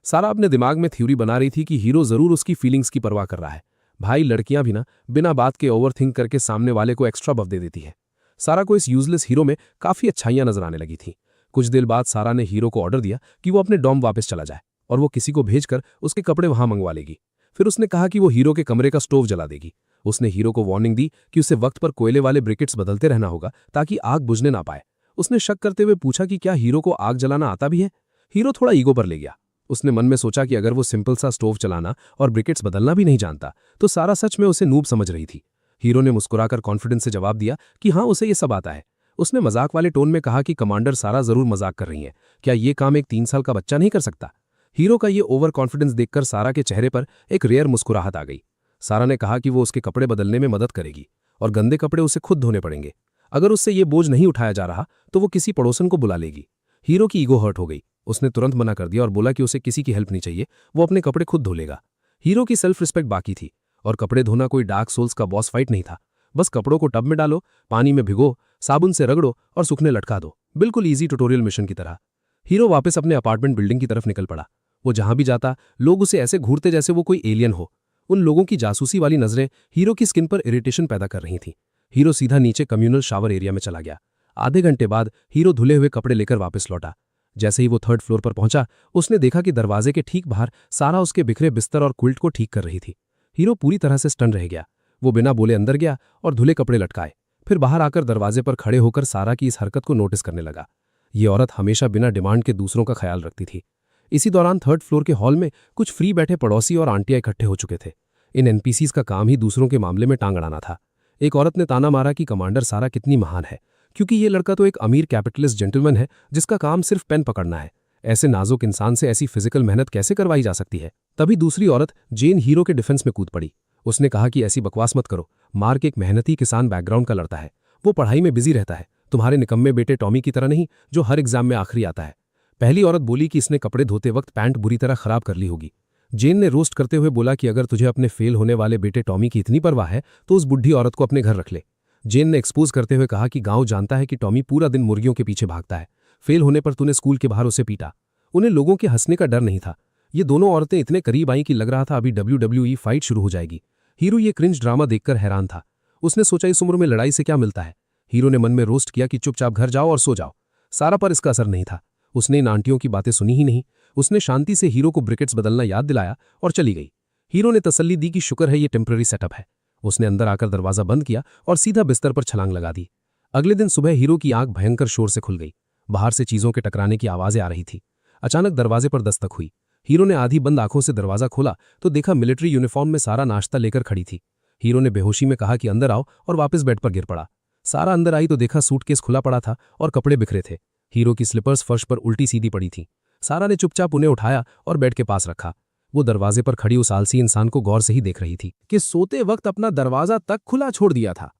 सारा अपने दिमाग में थ्योरी बना रही थी कि हीरो जरूर उसकी फीलिंग्स की परवाह कर रहा है। भाई, लड़कियां भी ना बिना बात के ओवरथिंक करके सामने वाले को एक्स्ट्रा बफ दे देती है। सारा को इस यूजलेस हीरो में काफी अच्छाइयां नजर आने लगी थी। कुछ देर बाद सारा ने हीरो को ऑर्डर दिया कि वो अपने डॉम वापस चला जाए और वो किसी को भेजकर उसके कपड़े वहां मंगवा लेगी। फिर उसने कहा कि वो हीरो के कमरे का स्टोव जला देगी। उसने हीरो को वार्निंग दी कि उसे वक्त पर कोयले वाले ब्रिकेट्स बदलते रहना होगा ताकि आग बुझने ना पाए। उसने शक करते हुए पूछा कि क्या हीरो को आग जलाना आता भी है। हीरो थोड़ा ईगो पर ले गया। उसने मन में सोचा कि अगर वो सिंपल सा स्टोव चलाना और ब्रिकेट्स बदलना भी नहीं जानता तो सारा सच में उसे नूब समझ रही थी। हीरो ने मुस्कुराकर कॉन्फिडेंस से जवाब दिया कि हाँ, उसे ये सब आता है। उसने मजाक वाले टोन में कहा कि कमांडर, सारा जरूर मजाक कर रही है, क्या ये काम एक 3 साल का बच्चा नहीं कर सकता। हीरो का ये ओवर कॉन्फिडेंस देखकर सारा के चेहरे पर एक रेयर मुस्कुराहट आ गई। सारा ने कहा कि वो उसके कपड़े बदलने में मदद करेगी और गंदे कपड़े उसे खुद धोने पड़ेंगे। अगर उससे ये बोझ नहीं उठाया जा रहा तो वो किसी पड़ोसन को बुला लेगी। हीरो की ईगो हर्ट हो गई। उसने तुरंत मना कर दिया और बोला कि उसे किसी की हेल्प नहीं चाहिए, वो अपने कपड़े खुद धो लेगा। हीरो की सेल्फ रिस्पेक्ट बाकी थी और कपड़े धोना कोई डार्क सोल्स का बॉस फाइट नहीं था। बस कपड़ों को टब में डालो, पानी में भिगो, साबुन से रगड़ो और सूखने लटका दो। बिल्कुल ईजी ट्यूटोरियल मिशन की तरह। हीरो वापस अपने अपार्टमेंट बिल्डिंग की तरफ निकल पड़ा। वो जहां भी जाता लोग उसे ऐसे घूरते जैसे वो कोई एलियन हो। उन लोगों की जासूसी वाली नजरें हीरो की स्किन पर इरिटेशन पैदा कर रही थीं। हीरो सीधा नीचे कम्युनल शावर एरिया में चला गया। आधे घंटे बाद हीरो धुले हुए कपड़े लेकर वापस लौटा। जैसे ही वो 3rd फ्लोर पर पहुंचा, उसने देखा कि दरवाजे के ठीक बाहर सारा उसके बिखरे बिस्तर और क्विल्ट को ठीक कर रही थी। हीरो पूरी तरह से स्टन रह गया। वो बिना बोले अंदर गया और धुले कपड़े लटकाए। फिर बाहर आकर दरवाजे पर खड़े होकर सारा की इस हरकत को नोटिस करने लगा। ये औरत हमेशा बिना डिमांड के दूसरों का ख्याल रखती थी। इसी दौरान 3rd फ्लोर के हॉल में कुछ फ्री बैठे पड़ोसी और आंटियां इकट्ठे हो चुके थे। इन एनपीसीज का काम ही दूसरों के मामले में टांग अड़ाना था। एक औरत ने ताना मारा कि कमांडर, सारा कितनी महान है, क्योंकि ये लड़का तो एक अमीर कैपिटलिस्ट जेंटलमैन है जिसका काम सिर्फ पेन पकड़ना है। ऐसे नाजुक इंसान से ऐसी फिजिकल मेहनत कैसे करवाई जा सकती है। तभी दूसरी औरत जेन हीरो के डिफेंस में कूद पड़ी। उसने कहा कि ऐसी बकवास मत करो, मार्क एक मेहनती किसान बैकग्राउंड का लड़ता है, वो पढ़ाई में बिजी रहता है, तुम्हारे निकम्मे बेटे टॉमी की तरह नहीं जो हर एग्जाम में आखिरी आता है। पहली औरत बोली कि इसने कपड़े धोते वक्त पैंट बुरी तरह खराब कर ली होगी। जेन ने रोस्ट करते हुए बोला कि अगर तुझे अपने फेल होने वाले बेटे टॉमी की इतनी परवाह है तो उस बुढ़ी औरत को अपने घर रख ले। जेन ने एक्सपोज करते हुए कहा कि गांव जानता है कि टॉमी पूरा दिन मुर्गियों के पीछे भागता है। फेल होने पर तूने स्कूल के बाहर उसे पीटा। उन्हें लोगों के हंसने का डर नहीं था। ये दोनों औरतें इतने करीब आईं कि लग रहा था अभी WWE फाइट शुरू हो जाएगी। हीरो ये क्रिंज ड्रामा देखकर हैरान था। उसने सोचा इस उम्र में लड़ाई से क्या मिलता है। हीरो ने मन में रोस्ट किया कि चुपचाप घर जाओ और सो जाओ। सारा पर इसका असर नहीं था। उसने इन आंटियों की बातें सुनी ही नहीं। उसने शांति से हीरो को ब्रिकेट्स बदलना याद दिलाया और चली गई। हीरो ने तसल्ली दी कि शुक्र है ये टेम्पररी सेटअप है। उसने अंदर आकर दरवाजा बंद किया और सीधा बिस्तर पर छलांग लगा दी। अगले दिन सुबह हीरो की आंख भयंकर शोर से खुल गई। बाहर से चीजों के टकराने की आवाजें आ रही थी। अचानक दरवाजे पर दस्तक हुई। हीरो ने आधी बंद आंखों से दरवाजा खोला तो देखा मिलिट्री यूनिफॉर्म में सारा नाश्ता लेकर खड़ी थी। हीरो ने बेहोशी में कहा कि अंदर आओ और वापस बेड पर गिर पड़ा। सारा अंदर आई तो देखा सूटकेस खुला पड़ा था और कपड़े बिखरे थे। हीरो की स्लीपर्स फर्श पर उल्टी सीधी पड़ी थी। सारा ने चुपचाप उन्हें उठाया और बेड के पास रखा। वो दरवाजे पर खड़ी उस आलसी इंसान को गौर से ही देख रही थी कि सोते वक्त अपना दरवाजा तक खुला छोड़ दिया था।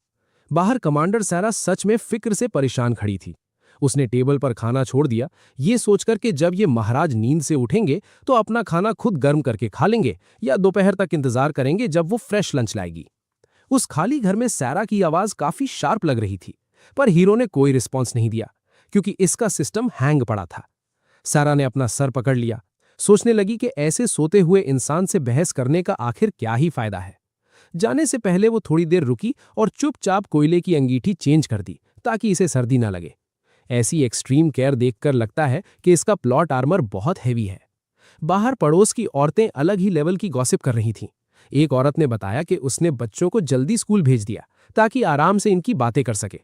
बाहर कमांडर सारा सच में फिक्र से परेशान खड़ी थी। उसने टेबल पर खाना छोड़ दिया, ये सोचकर कि जब ये महाराज नींद से उठेंगे तो अपना खाना खुद गर्म करके खा लेंगे या दोपहर तक इंतजार करेंगे जब वो फ्रेश लंच लाएगी। उस खाली घर में सारा की आवाज काफी शार्प लग रही थी, पर हीरो ने कोई रिस्पॉन्स नहीं दिया क्योंकि इसका सिस्टम हैंग पड़ा था। सारा ने अपना सर पकड़ लिया, सोचने लगी कि ऐसे सोते हुए इंसान से बहस करने का आखिर क्या ही फायदा है। जाने से पहले वो थोड़ी देर रुकी और चुपचाप कोयले की अंगीठी चेंज कर दी ताकि इसे सर्दी ना लगे। ऐसी एक्सट्रीम केयर देखकर लगता है कि इसका प्लॉट आर्मर बहुत हैवी है। बाहर पड़ोस की औरतें अलग ही लेवल की गॉसिप कर रही थीं। एक औरत ने बताया कि उसने बच्चों को जल्दी स्कूल भेज दिया ताकि आराम से इनकी बातें कर सके।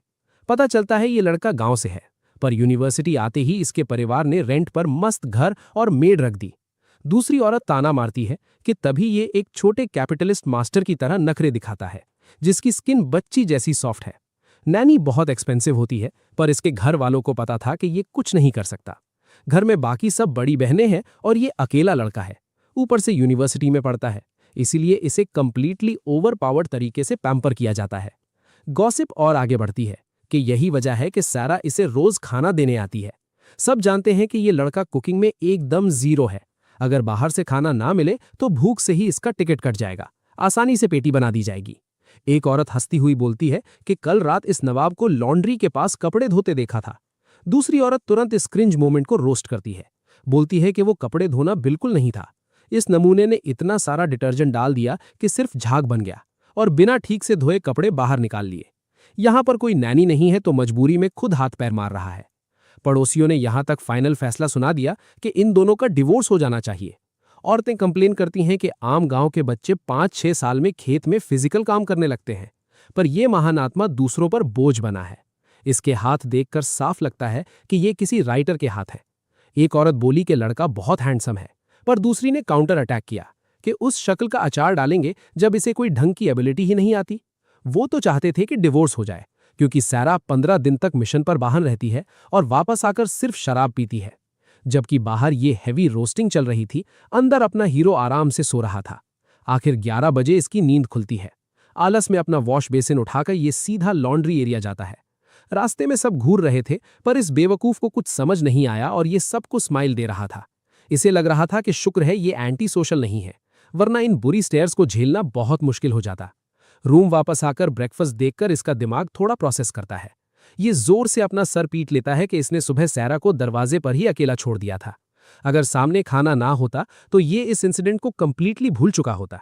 पता चलता है ये लड़का गांव से है, पर यूनिवर्सिटी आते ही इसके परिवार ने रेंट पर मस्त घर और मेड रख दी। दूसरी औरत ताना मारती है कि तभी ये एक छोटे कैपिटलिस्ट मास्टर की तरह नखरे दिखाता है जिसकी स्किन बच्ची जैसी सॉफ्ट है। नैनी बहुत एक्सपेंसिव होती है, पर इसके घर वालों को पता था कि ये कुछ नहीं कर सकता। घर में बाकी सब बड़ी बहनें हैं और ये अकेला लड़का है। ऊपर से यूनिवर्सिटी में पढ़ता है, इसीलिए इसे कंप्लीटली ओवरपावर्ड तरीके से पैम्पर किया जाता है। गॉसिप और आगे बढ़ती है कि यही वजह है कि सारा इसे रोज खाना देने आती है। सब जानते हैं कि ये लड़का कुकिंग में एकदम जीरो है। अगर बाहर से खाना ना मिले तो भूख से ही इसका टिकट कट जाएगा, आसानी से पेटी बना दी जाएगी। एक औरत हंसती हुई बोलती है कि कल रात इस नवाब को लॉन्ड्री के पास कपड़े धोते देखा था। दूसरी औरत तुरंत इस क्रिंज मोमेंट को रोस्ट करती है, बोलती है कि वो कपड़े धोना बिल्कुल नहीं था। इस नमूने ने इतना सारा डिटर्जेंट डाल दिया कि सिर्फ झाग बन गया और बिना ठीक से धोए कपड़े बाहर निकाल लिए। यहां पर कोई नैनी नहीं है तो मजबूरी में खुद हाथ पैर मार रहा है। पड़ोसियों ने यहां तक फाइनल फैसला सुना दिया कि इन दोनों का डिवोर्स हो जाना चाहिए। औरतें कंप्लेन करती हैं कि आम गांव के बच्चे 5-6 साल में खेत में फिजिकल काम करने लगते हैं, पर यह महान आत्मा दूसरों पर बोझ बना है। इसके हाथ देखकर साफ लगता है कि यह किसी राइटर के हाथ है। एक औरत बोली कि लड़का बहुत हैंडसम है, पर दूसरी ने काउंटर अटैक किया कि उस शक्ल का अचार डालेंगे जब इसे कोई ढंग की एबिलिटी ही नहीं आती। वो तो चाहते थे कि डिवोर्स हो जाए क्योंकि सारा 15 दिन तक मिशन पर बाहर रहती है और वापस आकर सिर्फ शराब पीती है। जबकि बाहर ये हैवी रोस्टिंग चल रही थी, अंदर अपना हीरो आराम से सो रहा था। आखिर 11 बजे इसकी नींद खुलती है। आलस में अपना वॉश बेसिन उठाकर ये सीधा लॉन्ड्री एरिया जाता है। रास्ते में सब घूर रहे थे, पर इस बेवकूफ को कुछ समझ नहीं आया और ये सबको स्माइल दे रहा था। इसे लग रहा था कि शुक्र है ये एंटी सोशल नहीं है, वरना इन बुरी स्टेयर्स को झेलना बहुत मुश्किल हो जाता। रूम वापस आकर ब्रेकफास्ट देखकर इसका दिमाग थोड़ा प्रोसेस करता है। ये जोर से अपना सर पीट लेता है कि इसने सुबह सारा को दरवाजे पर ही अकेला छोड़ दिया था। अगर सामने खाना ना होता तो ये इस इंसिडेंट को कंप्लीटली भूल चुका होता।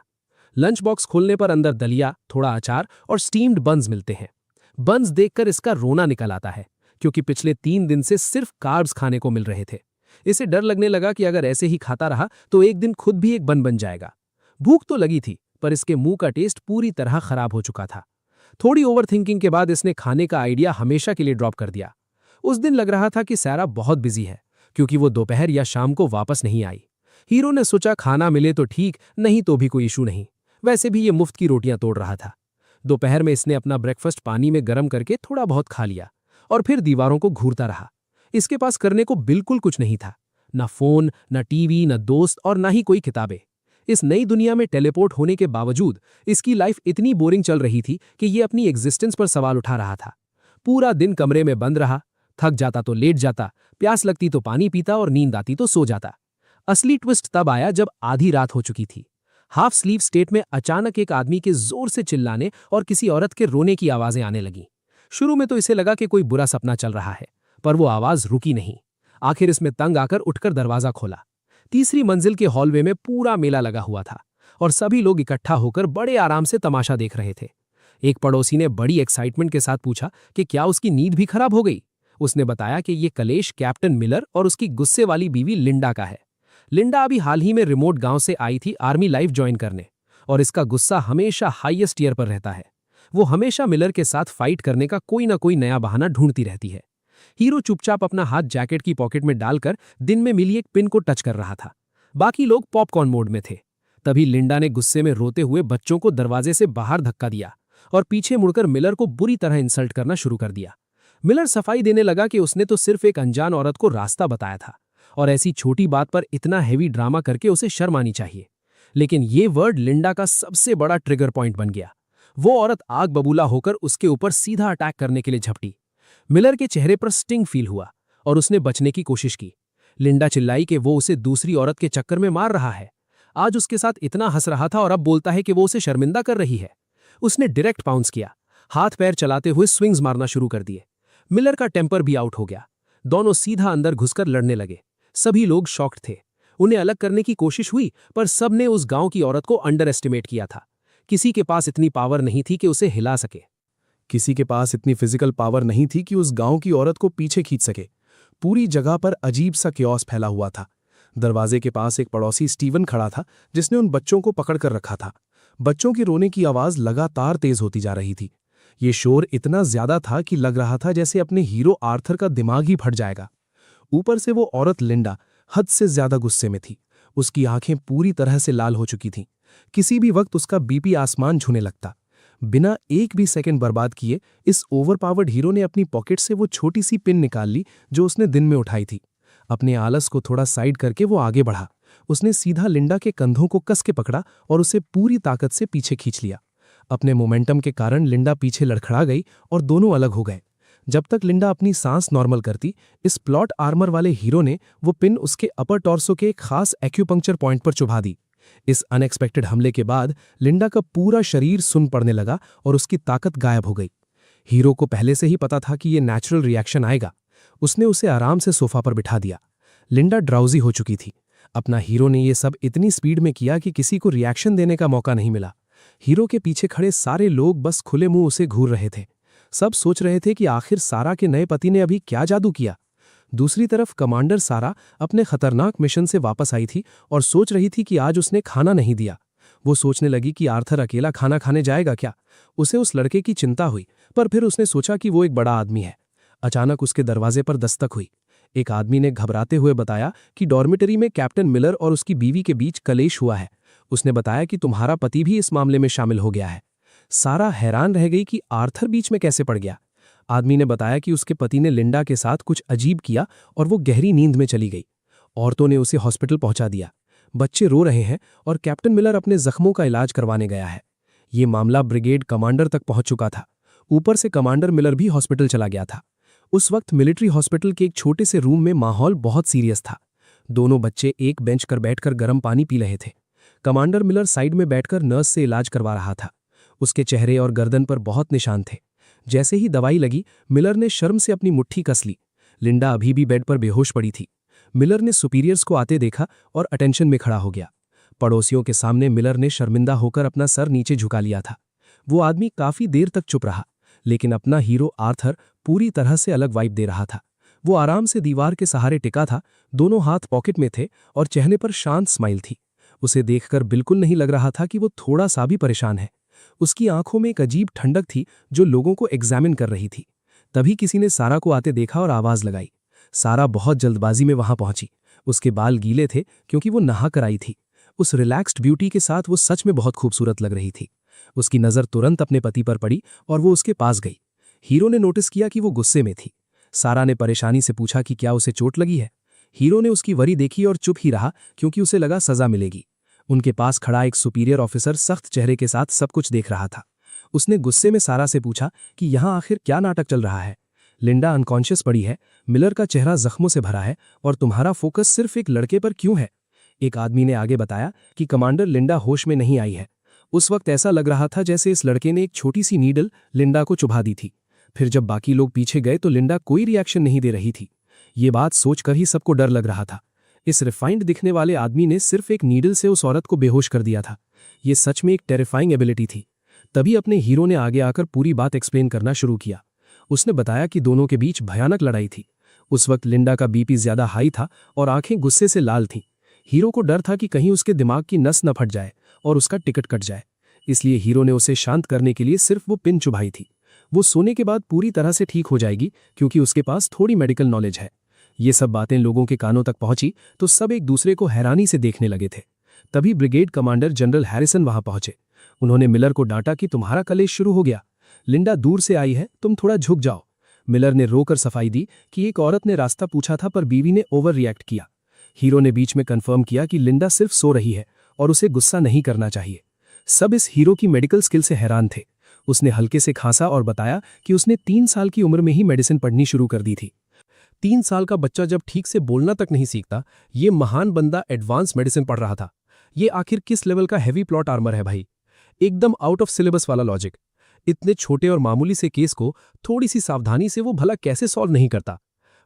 लंच बॉक्स खोलने पर अंदर दलिया, थोड़ा अचार और स्टीम्ड बन्स मिलते हैं। बन्स देखकर इसका रोना निकल आता है क्योंकि पिछले 3 दिन से सिर्फ कार्ब्स खाने को मिल रहे थे। इसे डर लगने लगा कि अगर ऐसे ही खाता रहा तो एक दिन खुद भी एक बन जाएगा। भूख तो लगी थी, पर इसके मुंह का टेस्ट पूरी तरह खराब हो चुका था। थोड़ी ओवरथिंकिंग के बाद इसने खाने का आइडिया हमेशा के लिए ड्रॉप कर दिया। उस दिन लग रहा था कि सारा बहुत बिजी है क्योंकि वो दोपहर या शाम को वापस नहीं आई। हीरो ने सोचा खाना मिले तो ठीक, नहीं तो भी कोई इशू नहीं। वैसे भी ये मुफ्त की रोटियां तोड़ रहा था। दोपहर में इसने अपना ब्रेकफास्ट पानी में गर्म करके थोड़ा बहुत खा लिया और फिर दीवारों को घूरता रहा। इसके पास करने को बिल्कुल कुछ नहीं था, ना फोन, ना टीवी, ना दोस्त और ना ही कोई किताबें। इस नई दुनिया में टेलीपोर्ट होने के बावजूद इसकी लाइफ इतनी बोरिंग चल रही थी कि ये अपनी एग्जिस्टेंस पर सवाल उठा रहा था। पूरा दिन कमरे में बंद रहा, थक जाता तो लेट जाता, प्यास लगती तो पानी पीता और नींद आती तो सो जाता। असली ट्विस्ट तब आया जब आधी रात हो चुकी थी। हाफ स्लीव स्टेट में अचानक एक आदमी के जोर से चिल्लाने और किसी औरत के रोने की आवाजें आने लगीं। शुरू में तो इसे लगा कि कोई बुरा सपना चल रहा है, पर वो आवाज रुकी नहीं। आखिर इसमें तंग आकर उठकर दरवाजा खोला। तीसरी मंजिल के हॉलवे में पूरा मेला लगा हुआ था और सभी लोग इकट्ठा होकर बड़े आराम से तमाशा देख रहे थे। एक पड़ोसी ने बड़ी एक्साइटमेंट के साथ पूछा कि क्या उसकी नींद भी खराब हो गई। उसने बताया कि ये कलेश कैप्टन मिलर और उसकी गुस्से वाली बीवी लिंडा का है। लिंडा अभी हाल ही में रिमोट गांव से आई थी आर्मी लाइफ ज्वाइन करने, और इसका गुस्सा हमेशा हाईएस्ट ईयर पर रहता है। वो हमेशा मिलर के साथ फाइट करने का कोई ना कोई नया बहाना ढूंढती रहती है। हीरो चुपचाप अपना हाथ जैकेट की पॉकेट में डालकर दिन में मिली एक पिन को टच कर रहा था। बाकी लोग पॉपकॉर्न मोड में थे। तभी लिंडा ने गुस्से में रोते हुए बच्चों को दरवाजे से बाहर धक्का दिया और पीछे मुड़कर मिलर को बुरी तरह इंसल्ट करना शुरू कर दिया। मिलर सफाई देने लगा कि उसने तो सिर्फ एक अनजान औरत को रास्ता बताया था और ऐसी छोटी बात पर इतना हेवी ड्रामा करके उसे शर्म आनी चाहिए। लेकिन ये वर्ड लिंडा का सबसे बड़ा ट्रिगर पॉइंट बन गया। वो औरत आग बबूला होकर उसके ऊपर सीधा अटैक करने के लिए झपटी। मिलर के चेहरे पर स्टिंग फील हुआ और उसने बचने की कोशिश की। लिंडा चिल्लाई कि वो उसे दूसरी औरत के चक्कर में मार रहा है। आज उसके साथ इतना हंस रहा था और अब बोलता है कि वो उसे शर्मिंदा कर रही है। उसने डायरेक्ट पाउंस किया, हाथ पैर चलाते हुए स्विंग्स मारना शुरू कर दिए। मिलर का टेम्पर भी आउट हो गया। दोनों सीधा अंदर घुसकर लड़ने लगे। सभी लोग शॉक्ड थे। उन्हें अलग करने की कोशिश हुई, पर सबने उस गांव की औरत को अंडर एस्टिमेट किया था। किसी के पास इतनी पावर नहीं थी कि उसे हिला सके। किसी के पास इतनी फिजिकल पावर नहीं थी कि उस गांव की औरत को पीछे खींच सके। पूरी जगह पर अजीब सा क्योस फैला हुआ था। दरवाजे के पास एक पड़ोसी स्टीवन खड़ा था, जिसने उन बच्चों को पकड़ कर रखा था। बच्चों के रोने की आवाज लगातार तेज होती जा रही थी। ये शोर इतना ज्यादा था कि लग रहा था जैसे अपने हीरो आर्थर का दिमाग ही फट जाएगा। ऊपर से वो औरत लिंडा हद से ज्यादा गुस्से में थी। उसकी आंखें पूरी तरह से लाल हो चुकी थीं। किसी भी वक्त उसका बीपी आसमान छूने लगता। बिना एक भी सेकंड बर्बाद किए इस ओवरपावर्ड हीरो ने अपनी पॉकेट से वो छोटी सी पिन निकाल ली जो उसने दिन में उठाई थी। अपने आलस को थोड़ा साइड करके वो आगे बढ़ा। उसने सीधा लिंडा के कंधों को कस के पकड़ा और उसे पूरी ताकत से पीछे खींच लिया। अपने मोमेंटम के कारण लिंडा पीछे लड़खड़ा गई और दोनों अलग हो गए। जब तक लिंडा अपनी सांस नॉर्मल करती, इस प्लॉट आर्मर वाले हीरो ने वो पिन उसके अपर टॉर्सो के एक खास एक्यूपंक्चर पॉइंट पर चुभा दी। इस अनएक्सपेक्टेड हमले के बाद लिंडा का पूरा शरीर सुन्न पड़ने लगा और उसकी ताकत गायब हो गई। हीरो को पहले से ही पता था कि ये नेचुरल रिएक्शन आएगा। उसने उसे आराम से सोफा पर बिठा दिया। लिंडा ड्राउजी हो चुकी थी। अपना हीरो ने ये सब इतनी स्पीड में किया कि किसी को रिएक्शन देने का मौका नहीं मिला। हीरो के पीछे खड़े सारे लोग बस खुले मुंह उसे घूर रहे थे। सब सोच रहे थे कि आखिर सारा के नए पति ने अभी क्या जादू किया। दूसरी तरफ कमांडर सारा अपने खतरनाक मिशन से वापस आई थी और सोच रही थी कि आज उसने खाना नहीं दिया। वो सोचने लगी कि आर्थर अकेला खाना खाने जाएगा क्या। उसे उस लड़के की चिंता हुई, पर फिर उसने सोचा कि वो एक बड़ा आदमी है। अचानक उसके दरवाजे पर दस्तक हुई। एक आदमी ने घबराते हुए बताया कि डॉर्मिटरी में कैप्टन मिलर और उसकी बीवी के बीच कलेश हुआ है। उसने बताया कि तुम्हारा पति भी इस मामले में शामिल हो गया है। सारा हैरान रह गई कि आर्थर बीच में कैसे पड़ गया। आदमी ने बताया कि उसके पति ने लिंडा के साथ कुछ अजीब किया और वो गहरी नींद में चली गई। औरतों ने उसे हॉस्पिटल पहुंचा दिया। बच्चे रो रहे हैं और कैप्टन मिलर अपने जख्मों का इलाज करवाने गया है। ये मामला ब्रिगेड कमांडर तक पहुंच चुका था। ऊपर से कमांडर मिलर भी हॉस्पिटल चला गया था। उस वक्त मिलिट्री हॉस्पिटल के एक छोटे से रूम में माहौल बहुत सीरियस था। दोनों बच्चे एक बेंच पर बैठकर गर्म पानी पी रहे थे। कमांडर मिलर साइड में बैठकर नर्स से इलाज करवा रहा था। उसके चेहरे और गर्दन पर बहुत निशान थे। जैसे ही दवाई लगी, मिलर ने शर्म से अपनी मुट्ठी कस ली। लिंडा अभी भी बेड पर बेहोश पड़ी थी। मिलर ने सुपीरियर्स को आते देखा और अटेंशन में खड़ा हो गया। पड़ोसियों के सामने मिलर ने शर्मिंदा होकर अपना सर नीचे झुका लिया था। वो आदमी काफी देर तक चुप रहा, लेकिन अपना हीरो आर्थर पूरी तरह से अलग वाइब दे रहा था। वो आराम से दीवार के सहारे टिका था, दोनों हाथ पॉकेट में थे और चेहरे पर शांत स्माइल थी। उसे देखकर बिल्कुल नहीं लग रहा था कि वो थोड़ा सा भी परेशान है। उसकी आंखों में एक अजीब ठंडक थी जो लोगों को एग्जामिन कर रही थी। तभी किसी ने सारा को आते देखा और आवाज लगाई। सारा बहुत जल्दबाजी में वहां पहुंची। उसके बाल गीले थे क्योंकि वो नहा कर आई थी। उस रिलैक्स्ड ब्यूटी के साथ वो सच में बहुत खूबसूरत लग रही थी। उसकी नज़र तुरंत अपने पति पर पड़ी और वो उसके पास गई। हीरो ने नोटिस किया कि वो गुस्से में थी। सारा ने परेशानी से पूछा कि क्या उसे चोट लगी है। हीरो ने उसकी वरी देखी और चुप ही रहा क्योंकि उसे लगा सजा मिलेगी। उनके पास खड़ा एक सुपीरियर ऑफिसर सख्त चेहरे के साथ सब कुछ देख रहा था। उसने गुस्से में सारा से पूछा कि यहाँ आखिर क्या नाटक चल रहा है। लिंडा अनकॉन्शियस पड़ी है, मिलर का चेहरा जख्मों से भरा है और तुम्हारा फोकस सिर्फ एक लड़के पर क्यों है? एक आदमी ने आगे बताया कि कमांडर लिंडा होश में नहीं आई है। उस वक्त ऐसा लग रहा था जैसे इस लड़के ने एक छोटी सी नीडल लिंडा को चुभा दी थी। फिर जब बाकी लोग पीछे गए तो लिंडा कोई रिएक्शन नहीं दे रही थी। ये बात सोचकर ही सबको डर लग रहा था। इस रिफाइंड दिखने वाले आदमी ने सिर्फ एक नीडल से उस औरत को बेहोश कर दिया था। ये सच में एक टेरिफाइंग एबिलिटी थी। तभी अपने हीरो ने आगे आकर पूरी बात एक्सप्लेन करना शुरू किया। उसने बताया कि दोनों के बीच भयानक लड़ाई थी। उस वक्त लिंडा का बीपी ज्यादा हाई था और आंखें गुस्से से लाल थीं। हीरो को डर था कि कहीं उसके दिमाग की नस न फट जाए और उसका टिकट कट जाए। इसलिए हीरो ने उसे शांत करने के लिए सिर्फ वो पिन चुभाई थी। वो सोने के बाद पूरी तरह से ठीक हो जाएगी क्योंकि उसके पास थोड़ी मेडिकल नॉलेज है। ये सब बातें लोगों के कानों तक पहुंची तो सब एक दूसरे को हैरानी से देखने लगे थे। तभी ब्रिगेड कमांडर जनरल हैरिसन वहां पहुंचे। उन्होंने मिलर को डांटा कि तुम्हारा कलेश शुरू हो गया। लिंडा दूर से आई है, तुम थोड़ा झुक जाओ। मिलर ने रोकर सफाई दी कि एक औरत ने रास्ता पूछा था पर बीवी ने ओवर रिएक्ट किया। हीरो ने बीच में कंफर्म किया कि लिंडा सिर्फ सो रही है और उसे गुस्सा नहीं करना चाहिए। सब इस हीरो की मेडिकल स्किल से हैरान थे। उसने हल्के से खांसा और बताया कि उसने 3 साल की उम्र में ही मेडिसिन पढ़नी शुरू कर दी थी। 3 साल का बच्चा जब ठीक से बोलना तक नहीं सीखता, ये महान बंदा एडवांस मेडिसिन पढ़ रहा था। ये आखिर किस लेवल का हैवी प्लॉट आर्मर है भाई? एकदम आउट ऑफ सिलेबस वाला लॉजिक। इतने छोटे और मामूली से केस को थोड़ी सी सावधानी से वो भला कैसे सॉल्व नहीं करता?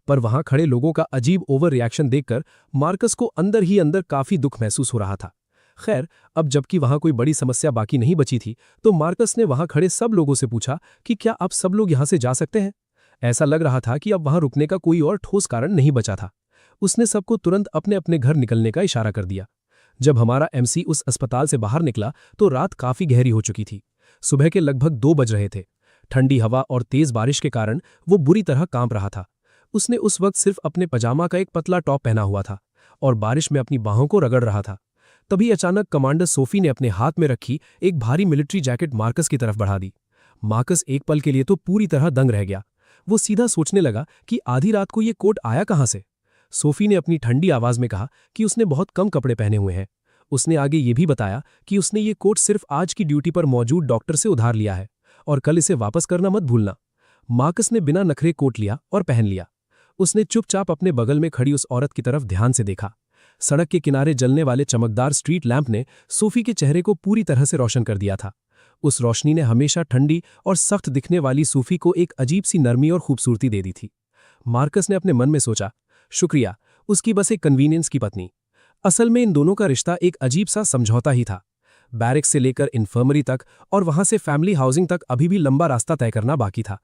पर वहां खड़े लोगों का अजीब ओवर रिएक्शन देखकर मार्कस को अंदर ही अंदर काफी दुख महसूस हो रहा था। खैर, अब जबकि वहां कोई बड़ी समस्या बाकी नहीं बची थी तो मार्कस ने वहां खड़े सब लोगों से पूछा कि क्या आप सब लोग यहां से जा सकते हैं? ऐसा लग रहा था कि अब वहां रुकने का कोई और ठोस कारण नहीं बचा था। उसने सबको तुरंत अपने अपने घर निकलने का इशारा कर दिया। जब हमारा एमसी उस अस्पताल से बाहर निकला तो रात काफी गहरी हो चुकी थी। सुबह के लगभग 2 बज रहे थे। ठंडी हवा और तेज बारिश के कारण वो बुरी तरह कांप रहा था। उसने उस वक्त सिर्फ अपने पजामा का एक पतला टॉप पहना हुआ था और बारिश में अपनी बाहों को रगड़ रहा था। तभी अचानक कमांडर सोफी ने अपने हाथ में रखी एक भारी मिलिट्री जैकेट मार्कस की तरफ बढ़ा दी। मार्कस एक पल के लिए तो पूरी तरह दंग रह गया। वो सीधा सोचने लगा कि आधी रात को ये कोट आया कहां से। सोफी ने अपनी ठंडी आवाज में कहा कि उसने बहुत कम कपड़े पहने हुए हैं। उसने आगे ये भी बताया कि उसने ये कोट सिर्फ आज की ड्यूटी पर मौजूद डॉक्टर से उधार लिया है और कल इसे वापस करना मत भूलना। मार्कस ने बिना नखरे कोट लिया और पहन लिया। उसने चुपचाप अपने बगल में खड़ी उस औरत की तरफ ध्यान से देखा। सड़क के किनारे जलने वाले चमकदार स्ट्रीट लैंप ने सोफी के चेहरे को पूरी तरह से रोशन कर दिया था। उस रोशनी ने हमेशा ठंडी और सख्त दिखने वाली सोफी को एक अजीब सी नरमी और खूबसूरती दे दी थी। मार्कस ने अपने मन में सोचा, शुक्रिया, उसकी बस एक कन्वीनियंस की पत्नी। असल में इन दोनों का रिश्ता एक अजीब सा समझौता ही था। बैरिक्स से लेकर इन्फर्मरी तक और वहां से फैमिली हाउसिंग तक अभी भी लंबा रास्ता तय करना बाकी था।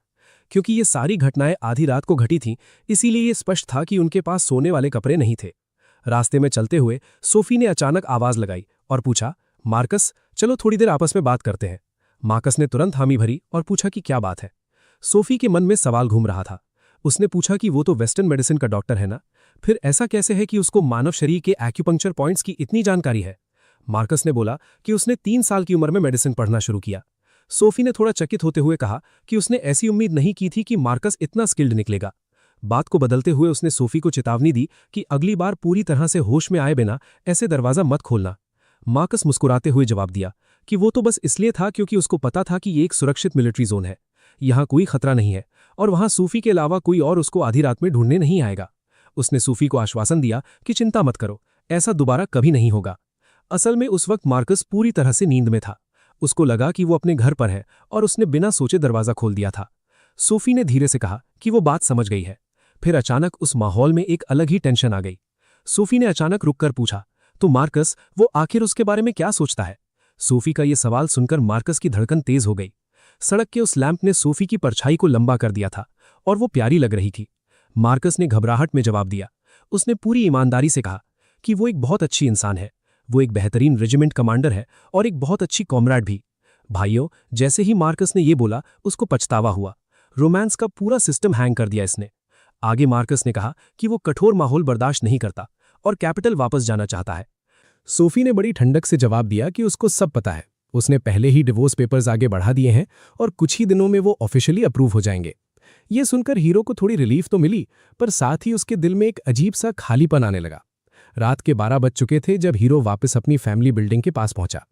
क्योंकि ये सारी घटनाएं आधी रात को घटी थीं, इसीलिए ये स्पष्ट था कि उनके पास सोने वाले कपड़े नहीं थे। रास्ते में चलते हुए सोफी ने अचानक आवाज लगाई और पूछा, मार्कस, चलो थोड़ी देर आपस में बात करते हैं। मार्कस ने तुरंत हामी भरी और पूछा कि क्या बात है। सोफी के मन में सवाल घूम रहा था। उसने पूछा कि वो तो वेस्टर्न मेडिसिन का डॉक्टर है ना, फिर ऐसा कैसे है कि उसको मानव शरीर के एक्यूपंक्चर पॉइंट्स की इतनी जानकारी है? मार्कस ने बोला कि उसने 3 साल की उम्र में मेडिसिन पढ़ना शुरू किया। सोफी ने थोड़ा चकित होते हुए कहा कि उसने ऐसी उम्मीद नहीं की थी कि मार्कस इतना स्किल्ड निकलेगा। बात को बदलते हुए उसने सोफी को चेतावनी दी कि अगली बार पूरी तरह से होश में आए बिना ऐसे दरवाजा मत खोलना। मार्कस मुस्कुराते हुए जवाब दिया कि वो तो बस इसलिए था क्योंकि उसको पता था कि ये एक सुरक्षित मिलिट्री जोन है, यहाँ कोई खतरा नहीं है और वहां सोफी के अलावा कोई और उसको आधी रात में ढूंढने नहीं आएगा। उसने सोफी को आश्वासन दिया कि चिंता मत करो, ऐसा दोबारा कभी नहीं होगा। असल में उस वक्त मार्कस पूरी तरह से नींद में था। उसको लगा कि वो अपने घर पर है और उसने बिना सोचे दरवाजा खोल दिया था। सोफी ने धीरे से कहा कि वो बात समझ गई है। फिर अचानक उस माहौल में एक अलग ही टेंशन आ गई। सोफी ने अचानक रुककर पूछा, तो मार्कस, वो आखिर उसके बारे में क्या सोचता है? सोफी का ये सवाल सुनकर मार्कस की धड़कन तेज हो गई। सड़क के उस लैंप ने सोफी की परछाई को लंबा कर दिया था और वो प्यारी लग रही थी। मार्कस ने घबराहट में जवाब दिया। उसने पूरी ईमानदारी से कहा कि वो एक बहुत अच्छी इंसान है, वो एक बेहतरीन रेजिमेंट कमांडर है और एक बहुत अच्छी कॉमरेड भी। भाइयों, जैसे ही मार्कस ने ये बोला उसको पछतावा हुआ। रोमांस का पूरा सिस्टम हैंग कर दिया इसने। आगे मार्कस ने कहा कि वो कठोर माहौल बर्दाश्त नहीं करता और कैपिटल वापस जाना चाहता है। सोफी ने बड़ी ठंडक से जवाब दिया कि उसको सब पता है। उसने पहले ही डिवोर्स पेपर्स आगे बढ़ा दिए हैं और कुछ ही दिनों में वो ऑफिशियली अप्रूव हो जाएंगे। ये सुनकर हीरो को थोड़ी रिलीफ तो मिली, पर साथ ही उसके दिल में एक अजीब सा खालीपन आने लगा। रात के 12 बज चुके थे जब हीरो वापस अपनी फैमिली बिल्डिंग के पास पहुंचा।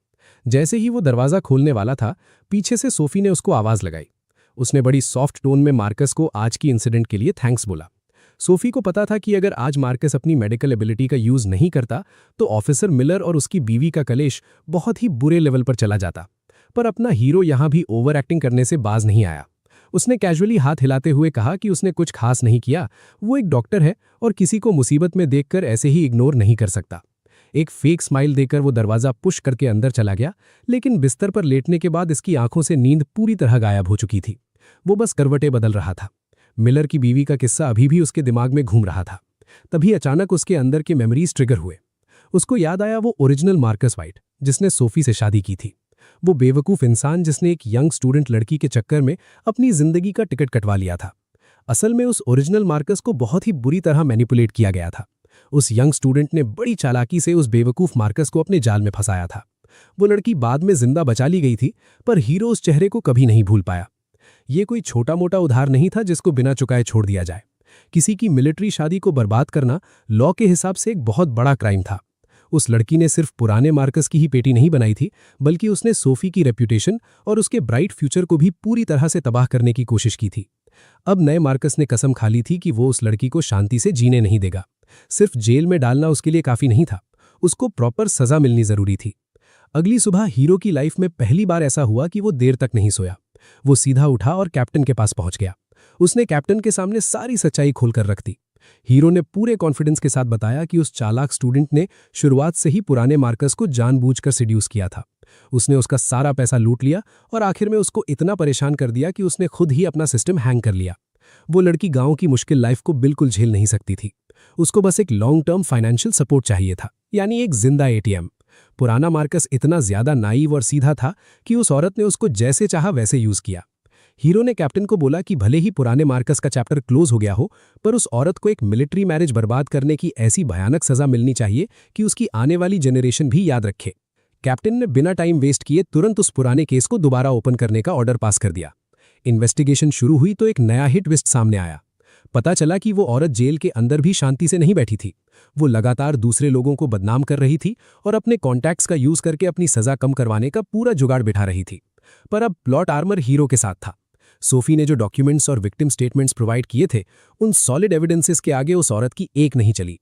जैसे ही वो दरवाजा खोलने वाला था, पीछे से सोफी ने उसको आवाज लगाई। उसने बड़ी सॉफ्ट टोन में मार्कस को आज की इंसिडेंट के लिए थैंक्स बोला। सोफी को पता था कि अगर आज मार्कस अपनी मेडिकल एबिलिटी का यूज नहीं करता तो ऑफिसर मिलर और उसकी बीवी का कलेश बहुत ही बुरे लेवल पर चला जाता। पर अपना हीरो यहां भी ओवर एक्टिंग करने से बाज नहीं आया। उसने कैजुअली हाथ हिलाते हुए कहा कि उसने कुछ खास नहीं किया, वो एक डॉक्टर है और किसी को मुसीबत में देखकर ऐसे ही इग्नोर नहीं कर सकता। एक फेक स्माइल देकर वो दरवाजा पुश करके अंदर चला गया, लेकिन बिस्तर पर लेटने के बाद इसकी आंखों से नींद पूरी तरह गायब हो चुकी थी। वो बस करवटें बदल रहा था। मिलर की बीवी का किस्सा अभी भी उसके दिमाग में घूम रहा था। तभी अचानक उसके अंदर के मेमोरीज ट्रिगर हुए। उसको याद आया वो ओरिजिनल मार्कस वाइट जिसने सोफी से शादी की थी, वो बेवकूफ़ इंसान जिसने एक यंग स्टूडेंट लड़की के चक्कर में अपनी जिंदगी का टिकट कटवा लिया था। असल में उस ओरिजिनल मार्कस को बहुत ही बुरी तरह मैनिपुलेट किया गया था। उस यंग स्टूडेंट ने बड़ी चालाकी से उस बेवकूफ़ मार्कस को अपने जाल में फंसाया था। वो लड़की बाद में जिंदा बचा ली गई थी, पर हीरो उस चेहरे को कभी नहीं भूल पाया। ये कोई छोटा मोटा उधार नहीं था जिसको बिना चुकाए छोड़ दिया जाए। किसी की मिलिट्री शादी को बर्बाद करना लॉ के हिसाब से एक बहुत बड़ा क्राइम था। उस लड़की ने सिर्फ पुराने मार्कस की ही पेटी नहीं बनाई थी, बल्कि उसने सोफी की रेप्यूटेशन और उसके ब्राइट फ्यूचर को भी पूरी तरह से तबाह करने की कोशिश की थी। अब नए मार्कस ने कसम खा ली थी कि वो उस लड़की को शांति से जीने नहीं देगा। सिर्फ जेल में डालना उसके लिए काफी नहीं था, उसको प्रॉपर सजा मिलनी जरूरी थी। अगली सुबह हीरो की लाइफ में पहली बार ऐसा हुआ कि वो देर तक नहीं सोया। वो सीधा उठा और कैप्टन के पास पहुंच गया। उसने कैप्टन के सामने सारी सच्चाई खोलकर रख दी। हीरो ने पूरे कॉन्फिडेंस के साथ बताया कि उस चालाक स्टूडेंट ने शुरुआत से ही पुराने मार्कस को जानबूझकर सिड्यूस किया था। उसने उसका सारा पैसा लूट लिया और आखिर में उसको इतना परेशान कर दिया कि उसने खुद ही अपना सिस्टम हैंग कर लिया। वो लड़की गांव की मुश्किल लाइफ को बिल्कुल झेल नहीं सकती थी। उसको बस एक लॉन्ग टर्म फाइनेंशियल सपोर्ट चाहिए था, यानी एक जिंदा एटीएम। पुराना मार्कस इतना ज्यादा नाइव और सीधा था कि उस औरत ने उसको जैसे चाहा वैसे यूज किया। हीरो ने कैप्टन को बोला कि भले ही पुराने मार्कस का चैप्टर क्लोज हो गया हो, पर उस औरत को एक मिलिट्री मैरिज बर्बाद करने की ऐसी भयानक सजा मिलनी चाहिए कि उसकी आने वाली जनरेशन भी याद रखे। कैप्टन ने बिना टाइम वेस्ट किए तुरंत उस पुराने केस को दोबारा ओपन करने का ऑर्डर पास कर दिया। इन्वेस्टिगेशन शुरू हुई तो एक नया हिट ट्विस्ट सामने आया। पता चला कि वो औरत जेल के अंदर भी शांति से नहीं बैठी थी। वो लगातार दूसरे लोगों को बदनाम कर रही थी और अपने कॉन्टैक्ट्स का यूज करके अपनी सजा कम करवाने का पूरा जुगाड़ बिठा रही थी। पर अब प्लॉट आर्मर हीरो के साथ था। सोफी ने जो डॉक्यूमेंट्स और विक्टिम स्टेटमेंट्स प्रोवाइड किए थे, उन सॉलिड एविडेंसेस के आगे उस औरत की एक नहीं चली।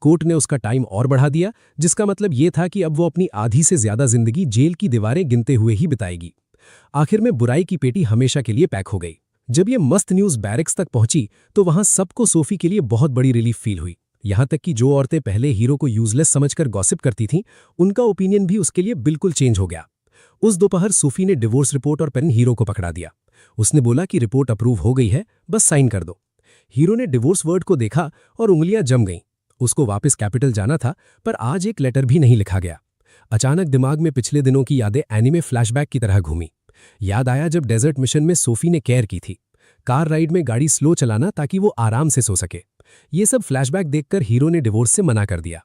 कोर्ट ने उसका टाइम और बढ़ा दिया, जिसका मतलब ये था कि अब वो अपनी आधी से ज्यादा जिंदगी जेल की दीवारें गिनते हुए ही बिताएगी। आखिर में बुराई की पेटी हमेशा के लिए पैक हो गई। जब ये मस्त न्यूज़ बैरिक्स तक पहुंची तो वहां सबको सोफी के लिए बहुत बड़ी रिलीफ फील हुई। यहां तक कि जो औरतें पहले हीरो को यूजलेस समझकर गॉसिप करती थीं, उनका ओपिनियन भी उसके लिए बिल्कुल चेंज हो गया। उस दोपहर सोफी ने डिवोर्स रिपोर्ट और पेन हीरो को पकड़ा दिया। उसने बोला कि रिपोर्ट अप्रूव हो गई है, बस साइन कर दो। हीरो ने डिवोर्स वर्ड को देखा और उंगलियां जम गईं। उसको वापस कैपिटल जाना था, पर आज एक लेटर भी नहीं लिखा गया। अचानक दिमाग में पिछले दिनों की यादें एनीमे फ्लैशबैक की तरह घूमी। याद आया जब डेजर्ट मिशन में सोफी ने केयर की थी, कार राइड में गाड़ी स्लो चलाना ताकि वो आराम से सो सके। ये सब फ्लैशबैक देखकर हीरो ने डिवोर्स से मना कर दिया।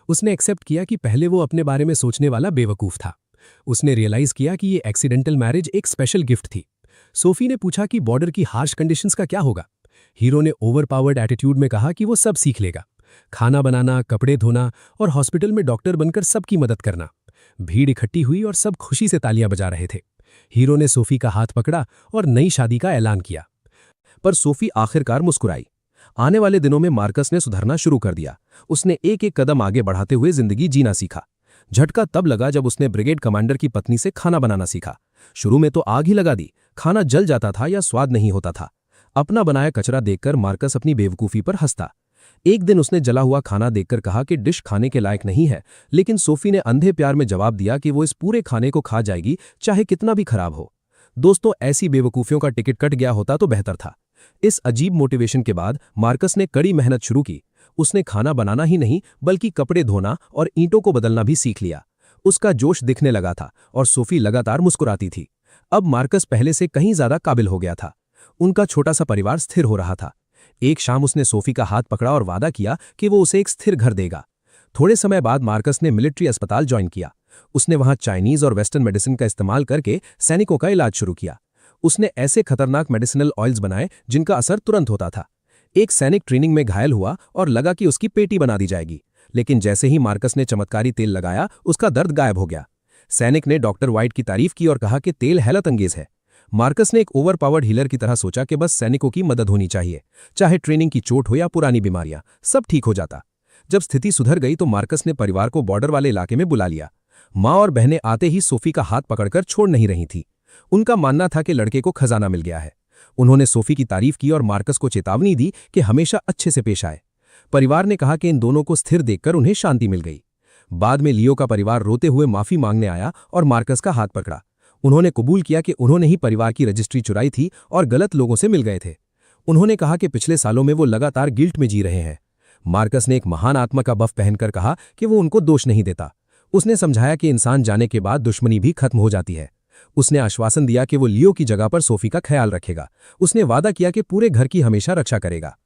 उसने एक्सेप्ट किया कि पहले वो अपने बारे में सोचने वाला बेवकूफ था। उसने रियलाइज किया कि ये एक्सीडेंटल मैरिज एक स्पेशल गिफ्ट थी। सोफी ने पूछा कि बॉर्डर की हार्श कंडीशंस का क्या होगा। हीरो ने ओवरपावर्ड एटीट्यूड में कहा कि वो सब सीख लेगा, खाना बनाना, कपड़े धोना और हॉस्पिटल में डॉक्टर बनकर सबकी मदद करना। भीड़ इकट्ठी हुई और सब खुशी से तालियां बजा रहे थे। हीरो ने सोफी का हाथ पकड़ा और नई शादी का ऐलान किया। पर सोफी आखिरकार मुस्कुराई। आने वाले दिनों में मार्कस ने सुधरना शुरू कर दिया। उसने एक एक कदम आगे बढ़ाते हुए जिंदगी जीना सीखा। झटका तब लगा जब उसने ब्रिगेड कमांडर की पत्नी से खाना बनाना सीखा। शुरू में तो आग ही लगा दी, खाना जल जाता था या स्वाद नहीं होता था। अपना बनाया कचरा देखकर मार्कस अपनी बेवकूफ़ी पर हंसता। एक दिन उसने जला हुआ खाना देखकर कहा कि डिश खाने के लायक नहीं है, लेकिन सोफी ने अंधे प्यार में जवाब दिया कि वो इस पूरे खाने को खा जाएगी, चाहे कितना भी खराब हो। दोस्तों, ऐसी बेवकूफ़ियों का टिकट कट गया होता तो बेहतर था। इस अजीब मोटिवेशन के बाद मार्कस ने कड़ी मेहनत शुरू की। उसने खाना बनाना ही नहीं, बल्कि कपड़े धोना और ईंटों को बदलना भी सीख लिया। उसका जोश दिखने लगा था और सोफी लगातार मुस्कुराती थी। अब मार्कस पहले से कहीं ज्यादा काबिल हो गया था। उनका छोटा सा परिवार स्थिर हो रहा था। एक शाम उसने सोफी का हाथ पकड़ा और वादा किया कि वो उसे एक स्थिर घर देगा। थोड़े समय बाद मार्कस ने मिलिट्री अस्पताल ज्वाइन किया। उसने वहां चाइनीज और वेस्टर्न मेडिसिन का इस्तेमाल करके सैनिकों का इलाज शुरू किया। उसने ऐसे खतरनाक मेडिसिनल ऑयल्स बनाए जिनका असर तुरंत होता था। एक सैनिक ट्रेनिंग में घायल हुआ और लगा कि उसकी पेटी बना दी जाएगी, लेकिन जैसे ही मार्कस ने चमत्कारी तेल लगाया, उसका दर्द गायब हो गया। सैनिक ने डॉक्टर वाइट की तारीफ की और कहा कि तेल हैरत अंगेज है। मार्कस ने एक ओवरपावर्ड हीलर की तरह सोचा कि बस सैनिकों की मदद होनी चाहिए, चाहे ट्रेनिंग की चोट हो या पुरानी बीमारियां, सब ठीक हो जाता। जब स्थिति सुधर गई तो मार्कस ने परिवार को बॉर्डर वाले इलाके में बुला लिया। माँ और बहनें आते ही सोफी का हाथ पकड़कर छोड़ नहीं रही थी। उनका मानना था कि लड़के को खजाना मिल गया है। उन्होंने सोफी की तारीफ की और मार्कस को चेतावनी दी कि हमेशा अच्छे से पेश आए। परिवार ने कहा कि इन दोनों को स्थिर देखकर उन्हें शांति मिल गई। बाद में लियो का परिवार रोते हुए माफी मांगने आया और मार्कस का हाथ पकड़ा। उन्होंने कबूल किया कि उन्होंने ही परिवार की रजिस्ट्री चुराई थी और गलत लोगों से मिल गए थे। उन्होंने कहा कि पिछले सालों में वो लगातार गिल्ट में जी रहे हैं। मार्कस ने एक महान आत्मा का बफ पहनकर कहा कि वो उनको दोष नहीं देता। उसने समझाया कि इंसान जाने के बाद दुश्मनी भी खत्म हो जाती है। उसने आश्वासन दिया कि वो लियो की जगह पर सोफी का ख्याल रखेगा। उसने वादा किया कि पूरे घर की हमेशा रक्षा करेगा।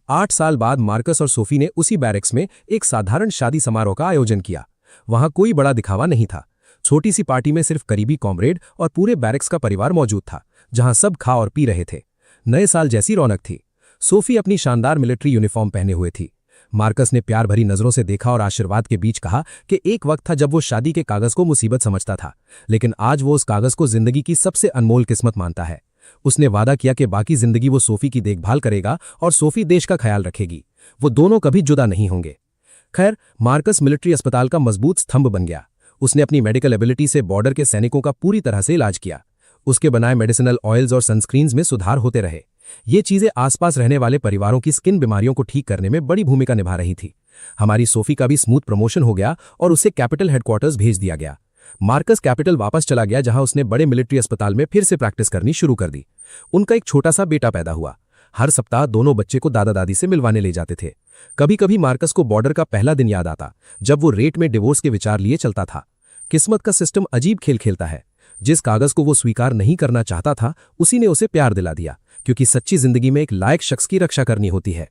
8 साल बाद मार्कस और सोफी ने उसी बैरक्स में एक साधारण शादी समारोह का आयोजन किया। वहां कोई बड़ा दिखावा नहीं था। छोटी सी पार्टी में सिर्फ करीबी कॉमरेड और पूरे बैरक्स का परिवार मौजूद था, जहां सब खा और पी रहे थे। नए साल जैसी रौनक थी। सोफी अपनी शानदार मिलिट्री यूनिफॉर्म पहने हुए थी। मार्कस ने प्यार भरी नजरों से देखा और आशीर्वाद के बीच कहा कि एक वक्त था जब वो शादी के कागज को मुसीबत समझता था, लेकिन आज वो उस कागज को जिंदगी की सबसे अनमोल किस्मत मानता है। उसने वादा किया कि बाकी जिंदगी वो सोफी की देखभाल करेगा और सोफी देश का ख्याल रखेगी। वो दोनों कभी जुदा नहीं होंगे। खैर, मार्कस मिलिट्री अस्पताल का मजबूत स्तंभ बन गया। उसने अपनी मेडिकल एबिलिटी से बॉर्डर के सैनिकों का पूरी तरह से इलाज किया। उसके बनाए मेडिसिनल ऑयल्स और सनस्क्रीन्स में सुधार होते रहे। ये चीजें आसपास रहने वाले परिवारों की स्किन बीमारियों को ठीक करने में बड़ी भूमिका निभा रही थी। हमारी सोफी का भी स्मूथ प्रमोशन हो गया और उसे कैपिटल हेडक्वार्टर्स भेज दिया गया। मार्कस कैपिटल वापस चला गया, जहां उसने बड़े मिलिट्री अस्पताल में फिर से प्रैक्टिस करनी शुरू कर दी। उनका एक छोटा सा बेटा पैदा हुआ। हर सप्ताह दोनों बच्चे को दादा दादी से मिलवाने ले जाते थे। कभी कभी मार्कस को बॉर्डर का पहला दिन याद आता, जब वो रेट में डिवोर्स के विचार लिए चलता था। किस्मत का सिस्टम अजीब खेल खेलता है। जिस कागज को वो स्वीकार नहीं करना चाहता था, उसी ने उसे प्यार दिला दिया, क्योंकि सच्ची जिंदगी में एक लायक शख्स की रक्षा करनी होती है।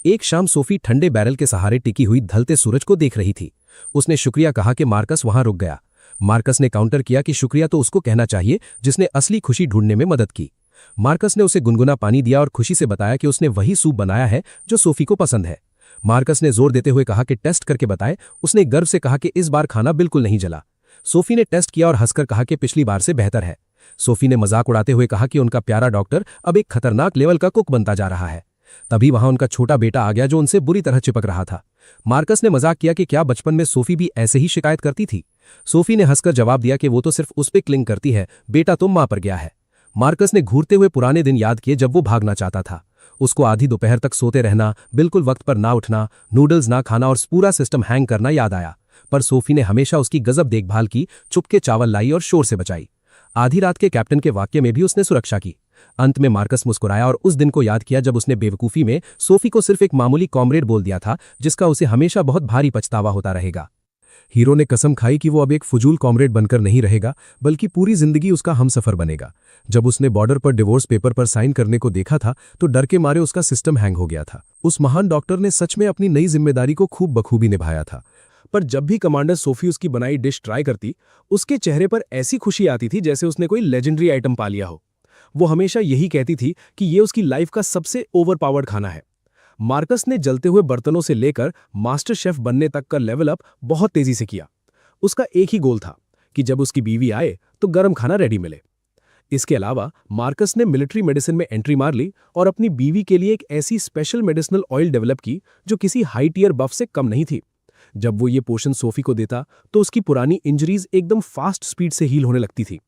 एक शाम सोफी ठंडे बैरल के सहारे टिकी हुई ढलते सूरज को देख रही थी। उसने शुक्रिया कहा कि मार्कस वहां रुक गया। मार्कस ने काउंटर किया कि शुक्रिया तो उसको कहना चाहिए जिसने असली खुशी ढूंढने में मदद की। मार्कस ने उसे गुनगुना पानी दिया और खुशी से बताया कि उसने वही सूप बनाया है जो सोफी को पसंद है। मार्कस ने जोर देते हुए कहा कि टेस्ट करके बताए। उसने गर्व से कहा कि इस बार खाना बिल्कुल नहीं जला। सोफी ने टेस्ट किया और हंसकर कहा कि पिछली बार से बेहतर है। सोफी ने मजाक उड़ाते हुए कहा कि उनका प्यारा डॉक्टर अब एक खतरनाक लेवल का कुक बनता जा रहा है। तभी वहां उनका छोटा बेटा आ गया, जो उनसे बुरी तरह चिपक रहा था। मार्कस ने मजाक किया कि क्या बचपन में सोफी भी ऐसे ही शिकायत करती थी। सोफी ने हंसकर जवाब दिया कि वो तो सिर्फ उस पे क्लिंग करती है, बेटा तो मां पर गया है। मार्कस ने घूरते हुए पुराने दिन याद किए जब वो भागना चाहता था। उसको आधी दोपहर तक सोते रहना, बिल्कुल वक्त पर ना उठना, नूडल्स ना खाना और पूरा सिस्टम हैंग करना याद आया। पर सोफी ने हमेशा उसकी गजब देखभाल की, चुपके चावल लाई और शोर से बचाई। आधी रात के कैप्टन के वाक्य में भी उसने सुरक्षा की। अंत में मार्कस मुस्कुराया और उस दिन को याद किया जब उसने बेवकूफी में सोफी को सिर्फ एक मामूली कॉमरेड बोल दिया था, जिसका उसे हमेशा बहुत भारी पछतावा होता रहेगा। हीरो ने कसम खाई कि वो अब एक फजूल कॉमरेड बनकर नहीं रहेगा, बल्कि पूरी जिंदगी उसका हमसफर बनेगा। जब उसने बॉर्डर पर डिवोर्स पेपर पर साइन करने को देखा था तो डर के मारे उसका सिस्टम हैंग हो गया था। उस महान डॉक्टर ने सच में अपनी नई जिम्मेदारी को खूब बखूबी निभाया था। पर जब भी कमांडर सोफी उसकी बनाई डिश ट्राई करती, उसके चेहरे पर ऐसी खुशी आती थी जैसे उसने कोई लेजेंडरी आइटम पा लिया हो। वो हमेशा यही कहती थी कि ये उसकी लाइफ का सबसे ओवरपावर्ड खाना है। मार्कस ने जलते हुए बर्तनों से लेकर मास्टर शेफ बनने तक का लेवल अप बहुत तेजी से किया। उसका एक ही गोल था कि जब उसकी बीवी आए तो गर्म खाना रेडी मिले। इसके अलावा मार्कस ने मिलिट्री मेडिसिन में एंट्री मार ली और अपनी बीवी के लिए एक ऐसी स्पेशल मेडिसिनल ऑयल डेवलप की जो किसी हाई टियर बफ से कम नहीं थी। जब वो ये पोषण सोफी को देता तो उसकी पुरानी इंजरीज एकदम फास्ट स्पीड से हील होने लगती थी।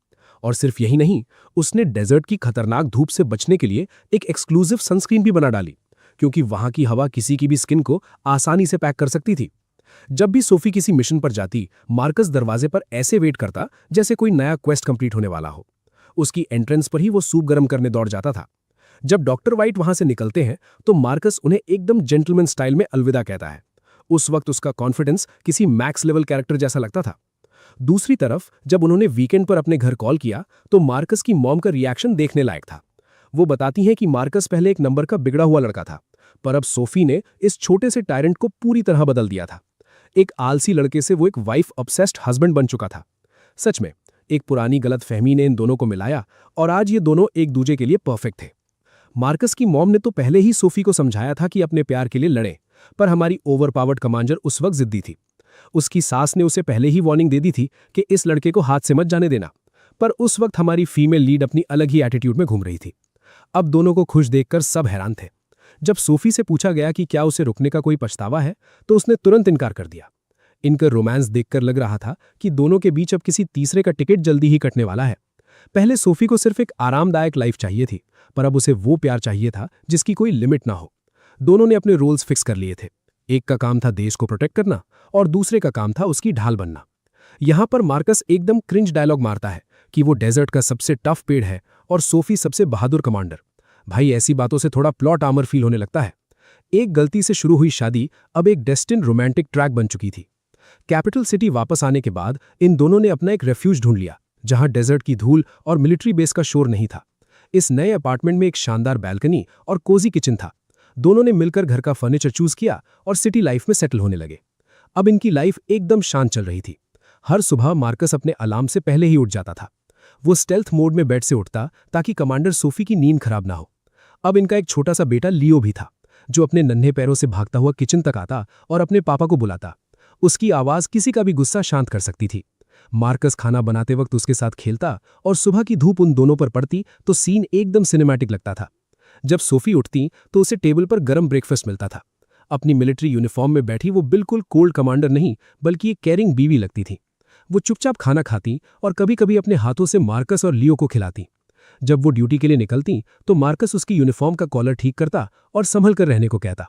और सिर्फ यही नहीं, उसने डेजर्ट की खतरनाक धूप से बचने के लिए एक एक्सक्लूसिव सनस्क्रीन भी बना डाली, क्योंकि वहां की हवा किसी की भी स्किन को आसानी से पैक कर सकती थी। जब भी सोफी किसी मिशन पर जाती, मार्कस दरवाजे पर ऐसे वेट करता जैसे कोई नया क्वेस्ट कंप्लीट होने वाला हो। उसकी एंट्रेंस पर ही वो सूप गर्म करने दौड़ जाता था। जब डॉक्टर वाइट वहां से निकलते हैं तो मार्कस उन्हें एकदम जेंटलमैन स्टाइल में अलविदा कहता है। उस वक्त उसका कॉन्फिडेंस किसी मैक्स लेवल कैरेक्टर जैसा लगता था। दूसरी तरफ जब उन्होंने वीकेंड पर अपने घर कॉल किया तो मार्कस की मॉम का रिएक्शन देखने लायक था। वो बताती हैं कि मार्कस पहले एक नंबर का बिगड़ा हुआ लड़का था, पर अब सोफी ने इस छोटे से टायरेंट को पूरी तरह बदल दिया था। एक आलसी लड़के से वो एक वाइफ ऑब्सेस्ड हस्बैंड बन चुका था। सच में एक पुरानी गलतफहमी ने इन दोनों को मिलाया और आज ये दोनों एक दूसरे के लिए परफेक्ट थे। मार्कस की मॉम ने तो पहले ही सोफी को समझाया था कि अपने प्यार के लिए लड़े, पर हमारी ओवरपावर्ड कमांडर उस वक्त जिद्दी थी। उसकी सास ने उसे पहले ही वार्निंग दे दी थी कि इस लड़के को हाथ से मत जाने देना, पर उस वक्त हमारी फीमेल लीड अपनी अलग ही एटीट्यूड में घूम रही थी। अब दोनों को खुश देखकर सब हैरान थे। जब सोफी से पूछा गया कि क्या उसे रुकने का कोई पछतावा है, तो उसने तुरंत इनकार कर दिया। इनका रोमांस देखकर लग रहा था कि दोनों के बीच अब किसी तीसरे का टिकट जल्दी ही कटने वाला है। पहले सोफी को सिर्फ एक आरामदायक लाइफ चाहिए थी, पर अब उसे वो प्यार चाहिए था जिसकी कोई लिमिट ना हो। दोनों ने अपने रोल्स फिक्स कर लिए थे। एक का काम था देश को प्रोटेक्ट करना और दूसरे का काम था उसकी ढाल बनना। यहां पर मार्कस एकदम क्रिंज डायलॉग मारता है कि वो डेजर्ट का सबसे टफ पेड़ है और सोफी सबसे बहादुर कमांडर। भाई, ऐसी बातों से थोड़ा प्लॉट आर्मर फील होने लगता है। एक गलती से शुरू हुई शादी अब एक डेस्टिन रोमांटिक ट्रैक बन चुकी थी। कैपिटल सिटी वापस आने के बाद इन दोनों ने अपना एक रेफ्यूज ढूंढ लिया, जहां डेजर्ट की धूल और मिलिट्री बेस का शोर नहीं था। इस नए अपार्टमेंट में एक शानदार बैल्कनी और कोजी किचन था। दोनों ने मिलकर घर का फर्नीचर चूज किया और सिटी लाइफ में सेटल होने लगे। अब इनकी लाइफ एकदम शांत चल रही थी। हर सुबह मार्कस अपने अलार्म से पहले ही उठ जाता था। वो स्टेल्थ मोड में बेड से उठता ताकि कमांडर सोफी की नींद खराब ना हो। अब इनका एक छोटा सा बेटा लियो भी था, जो अपने नन्हे पैरों से भागता हुआ किचन तक आता और अपने पापा को बुलाता। उसकी आवाज किसी का भी गुस्सा शांत कर सकती थी। मार्कस खाना बनाते वक्त उसके साथ खेलता और सुबह की धूप उन दोनों पर पड़ती तो सीन एकदम सिनेमैटिक लगता था। जब सोफी उठती तो उसे टेबल पर गर्म ब्रेकफास्ट मिलता था। अपनी मिलिट्री यूनिफॉर्म में बैठी वो बिल्कुल कोल्ड कमांडर नहीं, बल्कि एक केयरिंग बीवी लगती थी। वो चुपचाप खाना खाती और कभी कभी अपने हाथों से मार्कस और लियो को खिलाती। जब वो ड्यूटी के लिए निकलती तो मार्कस उसकी यूनिफॉर्म का कॉलर ठीक करता और संभल कर रहने को कहता।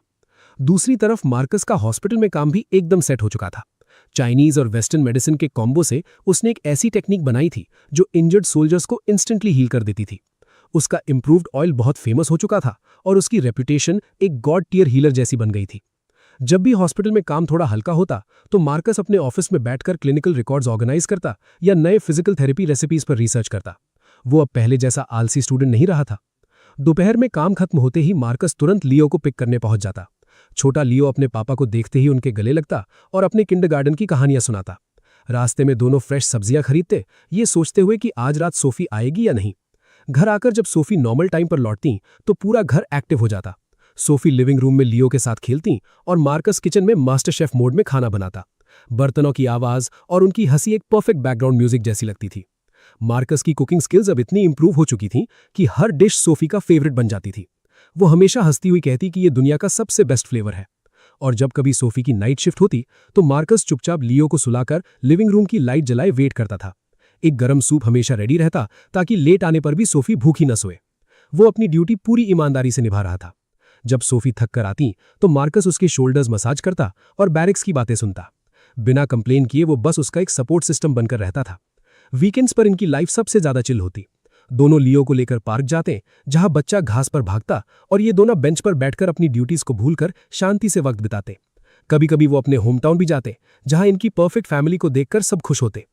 दूसरी तरफ मार्कस का हॉस्पिटल में काम भी एकदम सेट हो चुका था। चाइनीज और वेस्टर्न मेडिसिन के कॉम्बो से उसने एक ऐसी टेक्निक बनाई थी जो इंजर्ड सोल्जर्स को इंस्टेंटली हील कर देती थी। उसका इंप्रूव्ड ऑयल बहुत फेमस हो चुका था और उसकी रेपुटेशन एक गॉड टियर हीलर जैसी बन गई थी। जब भी हॉस्पिटल में काम थोड़ा हल्का होता तो मार्कस अपने ऑफिस में बैठकर क्लिनिकल रिकॉर्ड्स ऑर्गेनाइज करता या नए फिजिकल थेरेपी रेसिपीज पर रिसर्च करता। वो अब पहले जैसा आलसी स्टूडेंट नहीं रहा था। दोपहर में काम खत्म होते ही मार्कस तुरंत लियो को पिक करने पहुंच जाता। छोटा लियो अपने पापा को देखते ही उनके गले लगता और अपने किंडरगार्टन की कहानियां सुनाता। रास्ते में दोनों फ्रेश सब्जियां खरीदते, ये सोचते हुए कि आज रात सोफी आएगी या नहीं। घर आकर जब सोफी नॉर्मल टाइम पर लौटती तो पूरा घर एक्टिव हो जाता। सोफी लिविंग रूम में लियो के साथ खेलती और मार्कस किचन में मास्टर शेफ मोड में खाना बनाता। बर्तनों की आवाज और उनकी हंसी एक परफेक्ट बैकग्राउंड म्यूजिक जैसी लगती थी। मार्कस की कुकिंग स्किल्स अब इतनी इंप्रूव हो चुकी थीं कि हर डिश सोफी का फेवरेट बन जाती थी। वो हमेशा हंसती हुई कहती कि ये दुनिया का सबसे बेस्ट फ्लेवर है। और जब कभी सोफी की नाइट शिफ्ट होती तो मार्कस चुपचाप लियो को सुलाकर लिविंग रूम की लाइट जलाए वेट करता था। एक गर्म सूप हमेशा रेडी रहता ताकि लेट आने पर भी सोफी भूखी न सोए। वो अपनी ड्यूटी पूरी ईमानदारी से निभा रहा था। जब सोफी थक कर आती तो मार्कस उसके शोल्डर्स मसाज करता और बैरिक्स की बातें सुनता। बिना कंप्लेन किए वो बस उसका एक सपोर्ट सिस्टम बनकर रहता था। वीकेंड्स पर इनकी लाइफ सबसे ज्यादा चिल होती। दोनों लियो को लेकर पार्क जाते, जहां बच्चा घास पर भागता और ये दोनों बेंच पर बैठकर अपनी ड्यूटीज को भूलकर शांति से वक्त बिताते। कभी कभी वो अपने होम टाउन भी जाते, जहां इनकी परफेक्ट फैमिली को देखकर सब खुश होते।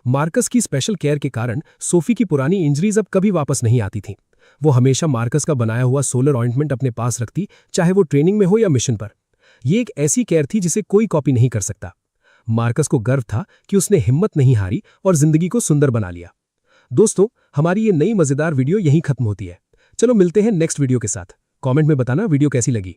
मार्कस की स्पेशल केयर के कारण सोफी की पुरानी इंजरीज अब कभी वापस नहीं आती थीं। वो हमेशा मार्कस का बनाया हुआ सोलर ऑइंटमेंट अपने पास रखती, चाहे वो ट्रेनिंग में हो या मिशन पर। ये एक ऐसी केयर थी जिसे कोई कॉपी नहीं कर सकता। मार्कस को गर्व था कि उसने हिम्मत नहीं हारी और जिंदगी को सुंदर बना लिया। दोस्तों, हमारी ये नई मजेदार वीडियो यहीं खत्म होती है। चलो मिलते हैं नेक्स्ट वीडियो के साथ। कमेंट में बताना वीडियो कैसी लगी।